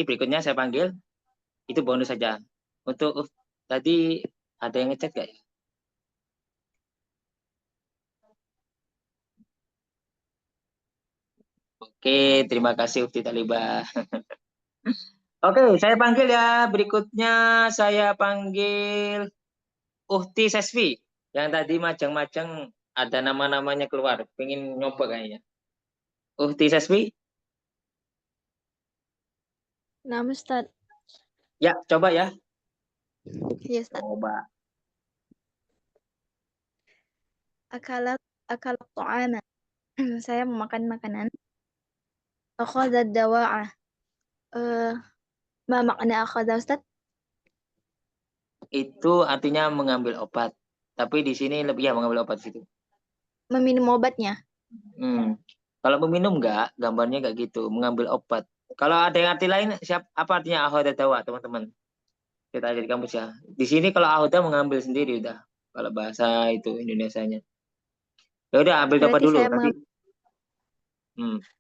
berikutnya saya panggil. Itu bonus saja. Untuk tadi ada yang ngechat gak ya? Oke, terima kasih Ukti Talibah. Oke, saya panggil ya. Berikutnya saya panggil Uhti Sesvi. Yang tadi majang-majang ada nama-namanya keluar. Pengen nyoba kayaknya. Uhti Sesvi. Nah, Ustaz. Ya, coba ya. Iya, Ustaz. Coba. Akalat ta'ama. Saya memakan makanan. Akhadha dawa'ah. Ma makna akhadha, Ustaz? Itu artinya mengambil obat. Tapi di sini lebih ya mengambil obat situ. Meminum obatnya. Kalau meminum enggak, gambarnya enggak gitu, mengambil obat. Kalau ada yang arti lain, apa artinya akhadha dawa, teman-teman? Kita aja di kampus ya. Di sini kalau akhadha mengambil sendiri udah. kalau bahasa itu Indonesianya. Ya udah ambil coba Berarti dulu saya nanti.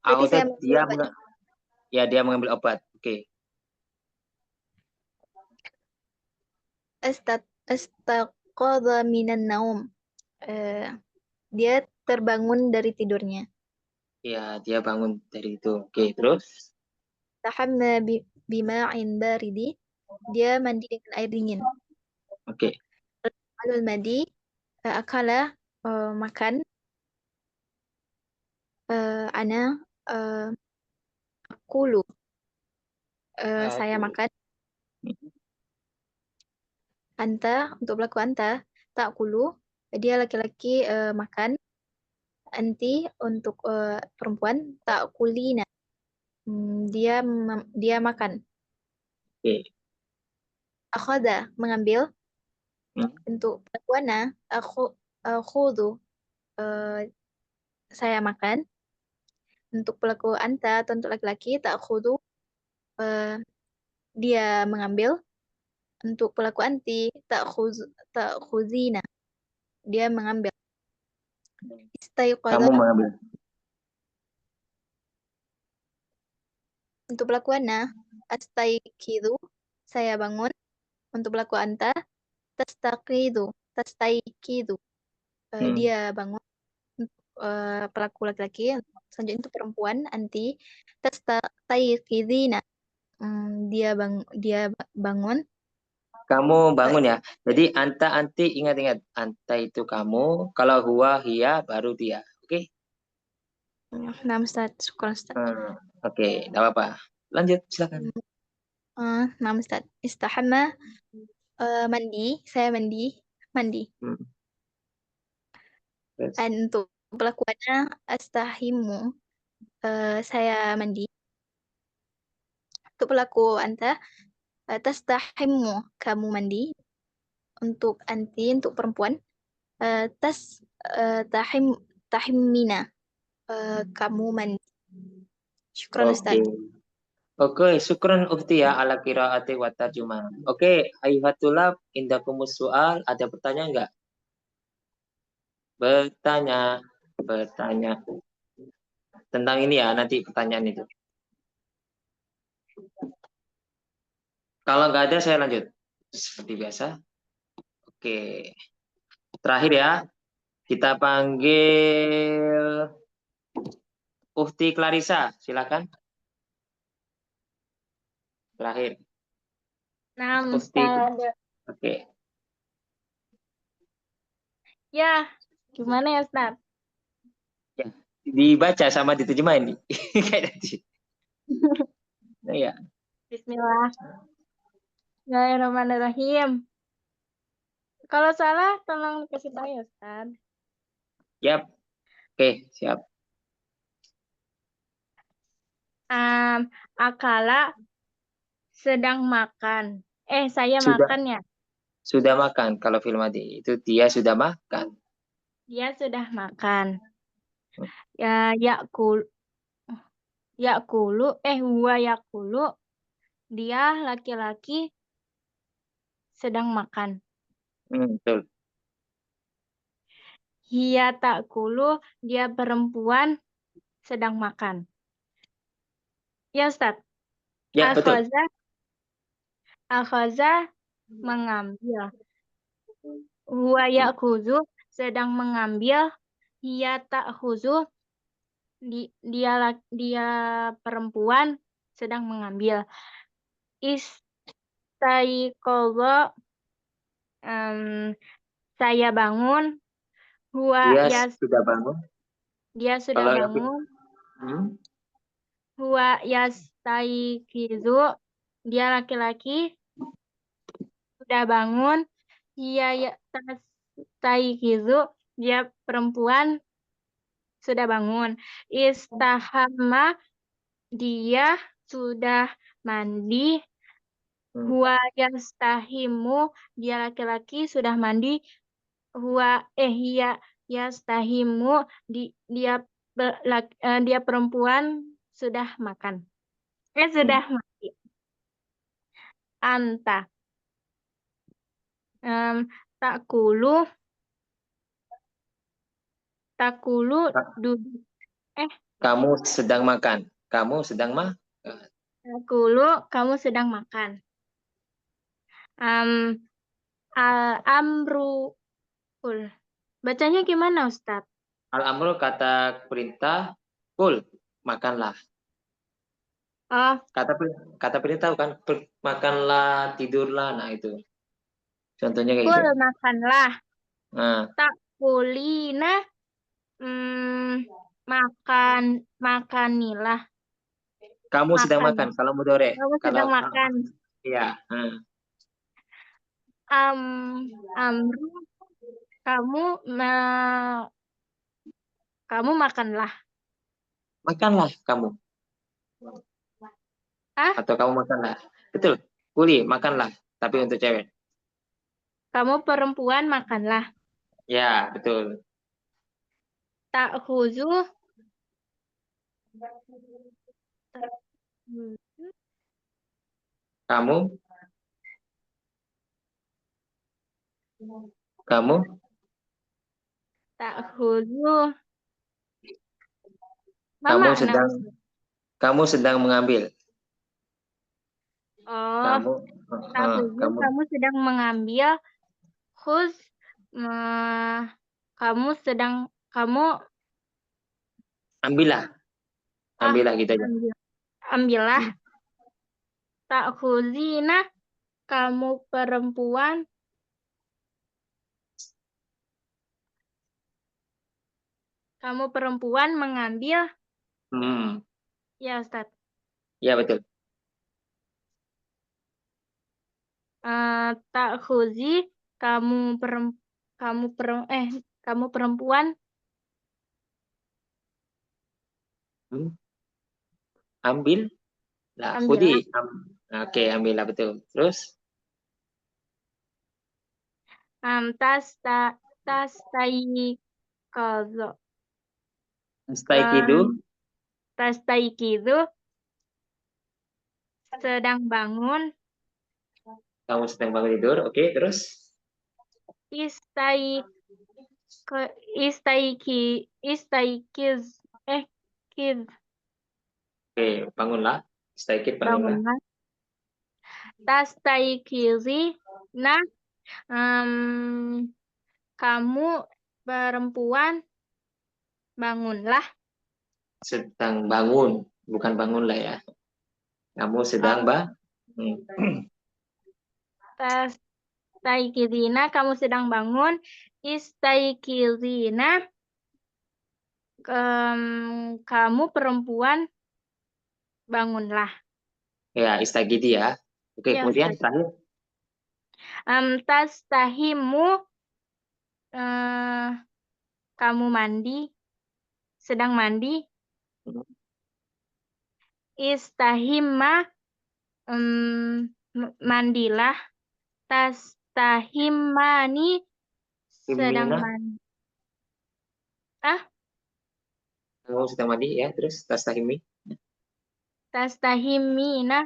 berarti saya Dia mengambil obat. dia mengambil obat. Oke. Istaqadha minan naum. Dia terbangun dari tidurnya. Ya, dia bangun dari itu. Oke, terus? Tahamma bima'in baridi. Dia mandi dengan air dingin. Oke. Alul madi. Akala makan. Ana akulu. Saya makan. Anta, untuk pelaku anta, takulu, dia laki-laki makan. Anti, untuk perempuan, takulina, dia makan. Oke. Akhadha, mengambil. Untuk pelaku ana, akhudu, saya makan. Untuk pelaku anta atau untuk laki-laki, takhudu, dia mengambil. Untuk pelaku anti, takhuzina, dia mengambil. Istaiqadha, Kamu mengambil. untuk pelaku ana, astaiqidu, saya bangun. Untuk pelaku anta, tastaiqidu, dia bangun. Pelaku laki-laki, selanjutnya untuk perempuan anti, tastaiqidina, dia bangun. Kamu bangun ya. Jadi anta, anti, ingat-ingat. Anta itu kamu, kalau huwa, hiya, baru dia. Oke? Nah, Ustaz, syukur Ustaz. Oke, enggak apa-apa. Lanjut, silakan. Nah, Ustaz, istahama, mandi, saya mandi. Dan untuk pelaku ana, astahimu, saya mandi. Untuk pelaku anta, tastahimu, kamu mandi. Untuk anti, untuk perempuan, tahimmina, kamu mandi. Syukran Ustaz. Oke, syukran ukhti ya ala qiraati wa tarjumah. Oke, ayyuhatulab indakumus soal, ada pertanyaan enggak? Bertanya. Tentang ini ya, nanti pertanyaan itu. Kalau nggak ada, saya lanjut. Seperti biasa. Oke. Terakhir ya, kita panggil Ukhti Clarissa. Silakan. Terakhir. Nah, Ukhti. Oke. Ya, gimana ya, Ustaz? Ya, dibaca sama diterjemahin nih. Kayak tadi. Nah, ya. Bismillahirrahmanirrahim. Kalau salah, tolong kasih tahu ya, Ustaz. Yap. Oke, siap. Akala sedang makan. Saya Sudah. makan ya. Sudah makan. Kalau film madi itu dia sudah makan. Dia sudah makan. Ya, huwa yakulu. Dia laki-laki sedang makan. Betul. Hiya takulu, dia perempuan sedang makan. Ya, Ustaz. Ya, betul. Akhaza mengambil. Huwa yakhuzu sedang mengambil. Hiya takhuzu, dia perempuan sedang mengambil. Istaiqadha, saya bangun. Dia sudah bangun. Dia sudah bangun. Huwa yastaiqizu, dia laki-laki sudah bangun. Hiya yastaiqizu, dia perempuan sudah bangun. Istahamma, dia sudah mandi. Huwa yastahimu, dia laki-laki sudah mandi. Hiya yastahimu, dia perempuan sudah makan. Sudah mandi. Anta takulu, Takulu Ka- duduk. Kamu sedang makan. Kamu sedang makan. Takulu kamu sedang makan. Amru. Bacanya gimana Ustadz? Al-amru kata perintah, kul, makanlah. Oh, Kata perintah kan, makanlah, tidurlah, nah itu. Contohnya kayak kul gitu. makanlah. Nah, Takulina makanilah. kamu sedang Makan. makan, kalau mudore. Kamu sedang makan. Iya. Amru kamu makanlah. Makanlah kamu. Ah? Atau kamu makanlah. Betul. Kuli, makanlah. Tapi untuk cewek. Kamu perempuan makanlah. Ya, betul. Ta'khuzu Kamu ta'khuzu Mama kamu sedang mengambil. Oh, Kamu kamu sedang mengambil. Khuz kamu ambillah. Ambillah gitu aja. ambillah. Ta'khuzina kamu perempuan mengambil. Ya, Ustaz. Ya, betul. Ta'khuzi kamu perempuan Ambil lah, ambillah. khudi. Oke, ambillah, betul. Terus Tastaikidu sedang bangun. kamu sedang bangun tidur. Oke, terus Istaikiz kiz oke, bangunlah. Istaikid, bangunlah. bangunlah. Tastaikizi kamu perempuan bangunlah. Sedang bangun, bukan bangunlah ya. Kamu sedang Tastaikizina kamu sedang bangun. Istaikizina kamu perempuan bangunlah. Ya, istagidi ya. Oke, Ya, kemudian terakhir. Tastahimu kamu sedang mandi. Istahimma mandilah. Tastahimmani sedang mandi. Kamu sedang mandi ya, terus tastahimi. Tastahimina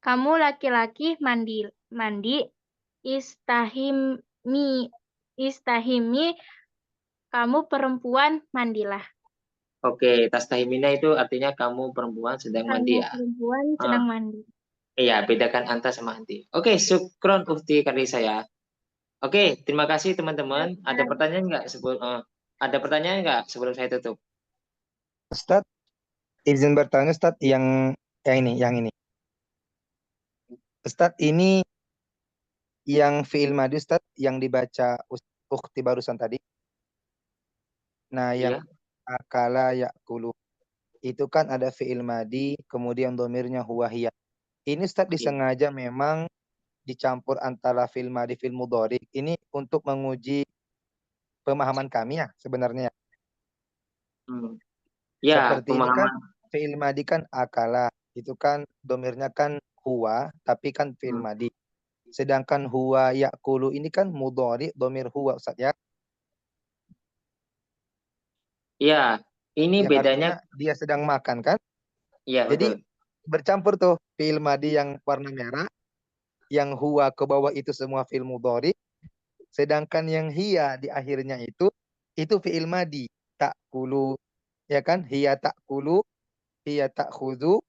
kamu laki-laki mandi. Istahimi kamu perempuan mandilah. Oke, tastahimina itu artinya kamu perempuan sedang mandi ya. Perempuan sedang mandi. Iya, bedakan anta sama anti. Oke, syukron Ufti Karisa ya. Oke, terima kasih teman-teman. Ada pertanyaan nggak sebelum saya tutup? Ustadz, izin bertanya Ustadz yang ini. Ustadz, ini yang fi'il madi Ustadz yang dibaca Ukhti barusan tadi. Nah, yang akala ya'kulu itu kan ada fi'il madi, kemudian domirnya huwa hiya. Ini Ustadz disengaja memang dicampur antara fi'il madi fi'il mudhari. Ini untuk menguji pemahaman kami ya sebenarnya. Ya, seperti pemahaman. ini kan fi'il madi kan akala, itu kan domirnya kan huwa, tapi kan fi'il madi. Sedangkan huwa ya'kulu ini kan mudhari domir huwa Ustadz ya. Ya, ini Yang bedanya dia sedang makan kan? Iya, Jadi bercampur tuh fi'il madi yang warna merah, yang huwa ke bawah itu semua fi'il mudhari. Sedangkan yang hiya di akhirnya itu fi'il madi. Ta'kulu, ya kan? Hiya ta'kulu, hiya ta'khudhu,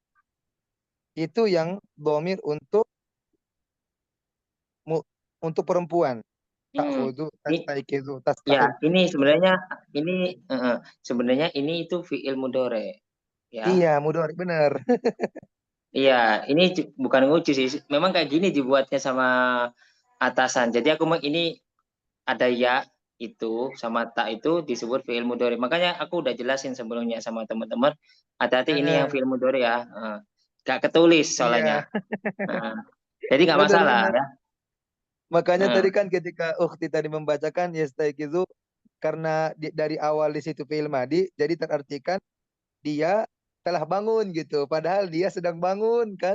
itu yang dhamir untuk perempuan. Ta'khudhu, tastaikizu, Ya, tastaikizu. ini sebenarnya ini itu fi'il mudhari. Ya. Iya, mudhari benar. Iya, ini bukan nguji sih. Memang kayak gini dibuatnya sama atasan. Jadi ini ada ya itu sama tak itu disebut fi'il mudhari. Makanya aku udah jelasin sebelumnya sama teman-teman. Hati-hati ini yang fi'il mudhari ya. Gak ketulis soalnya. Jadi nggak masalah ya. Makanya tadi kan ketika ukhti tadi membacakan yastaikizu, karena dari awal di situ fi'il madi, jadi terartikan dia telah bangun gitu. Padahal dia sedang bangun kan.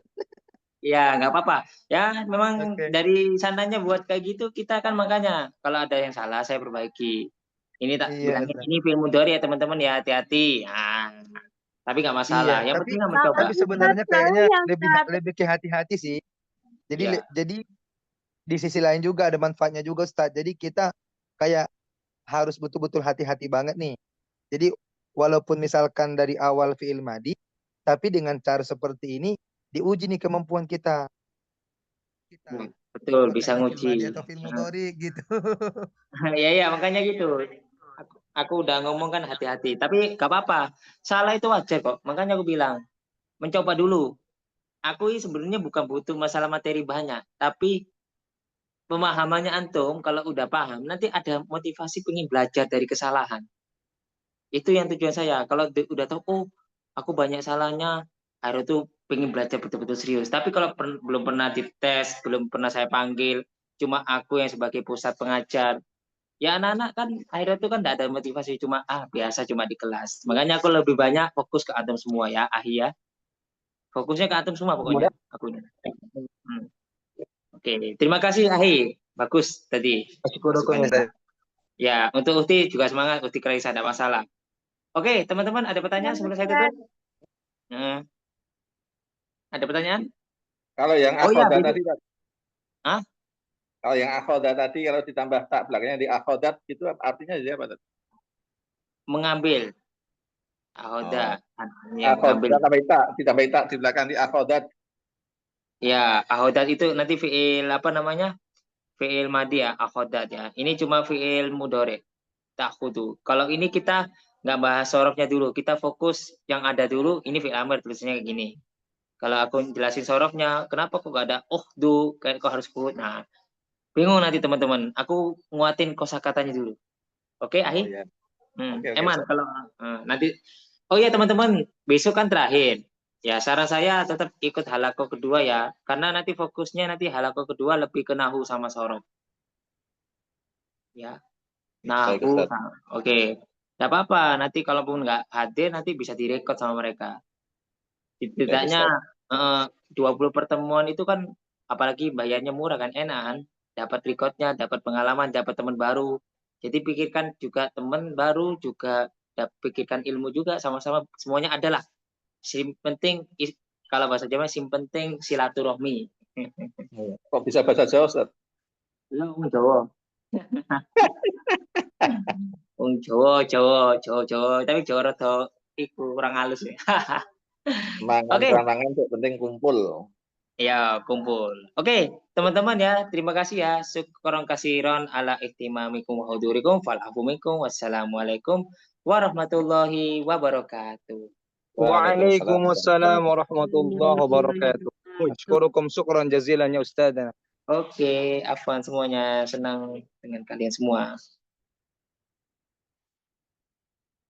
Ya, nggak apa-apa. Ya, memang dari sananya buat kayak gitu, kita kan makanya kalau ada yang salah saya perbaiki. Ini tak bilangin ini fi'il mudhari ya teman-teman ya, hati-hati. Nah, tapi nggak masalah. Iya, Yang penting nggak mencoba. tapi sebenarnya kayaknya lebih ke hati-hati sih. Jadi jadi di sisi lain juga ada manfaatnya juga Ustaz. Jadi kita kayak harus betul-betul hati-hati banget nih. Jadi walaupun misalkan dari awal fi'il madi, tapi dengan cara seperti ini diuji nih kemampuan kita. Betul, bisa nguji. Atau fi'il mudhari gitu. Iya, makanya gitu. Aku udah ngomong kan hati-hati. Tapi gak apa-apa. Salah itu wajar kok. Makanya aku bilang, mencoba dulu. Aku ini sebenarnya bukan butuh masalah materi banyak. Tapi pemahamannya antum, kalau udah paham, nanti ada motivasi pengen belajar dari kesalahan. Itu yang tujuan saya. Kalau udah tahu, oh, aku banyak salahnya, harus tuh pengen belajar betul-betul serius. Tapi kalau belum pernah dites, belum pernah saya panggil, cuma aku yang sebagai pusat pengajar, ya anak-anak kan akhirnya itu kan tidak ada motivasi, cuma biasa cuma di kelas. Makanya aku lebih banyak fokus ke antum semua ya, Ahi ya. Fokusnya ke antum semua pokoknya. Akunya. Oke, terima kasih Ahi. Bagus tadi. Ya, untuk Uhti juga semangat. Uhti Kraisa, tidak masalah. Oke, teman-teman ada pertanyaan sebelum saya tutup? Ada pertanyaan? Kalau yang akhodat tadi, Hah? Kalau yang akhodat tadi, kalau ditambah tak belakangnya di akhodat, itu artinya apa? Mengambil. Akhodat. Ditambah tak di belakang di akhodat. Ya, akhodat itu nanti fi'il apa namanya? Fi'il madi ya, akhodat ya. Ini cuma fi'il mudhari. Ta'khudu. Kalau ini kita nggak bahas sorofnya dulu, kita fokus yang ada dulu. Ini fi'il amr tulisannya kayak gini. Kalau aku jelasin sorofnya, kenapa kok nggak ada ukhdu, kayak kok harus kut. Nah, bingung nanti teman-teman. Aku nguatin kosakatanya dulu. Oke, Ahi? Eman kalau nanti. Oh ya teman-teman, besok kan terakhir. Ya, saran saya tetap ikut halaqah kedua ya, karena nanti fokusnya nanti halaqah kedua lebih ke nahwu sama sorof. Ya. Nahwu. Oke. Tidak apa-apa, nanti kalaupun nggak hadir nanti bisa direkod sama mereka. Setidaknya 20 pertemuan itu kan apalagi bayarnya murah kan, enak kan, dapat recordnya, dapat pengalaman, dapat teman baru. Jadi pikirkan juga teman baru, juga pikirkan ilmu juga, sama-sama semuanya adalah penting kalau bahasa Jawa penting silaturahmi. Kok bisa bahasa Jawa, Ustaz? Jawa. Jawa, tapi Jawa rada iku kurang halus ya. Mangan itu penting kumpul. Ya, kumpul. Oke, teman-teman ya, terima kasih ya. Syukron kasiron ala ihtimamikum wa hudurikum fal afu minkum. Wassalamualaikum warahmatullahi wabarakatuh. Waalaikumsalam warahmatullahi wabarakatuh. Ashkurukum syukran jazilan ya Ustadzana. Oke, afwan semuanya. Senang dengan kalian semua.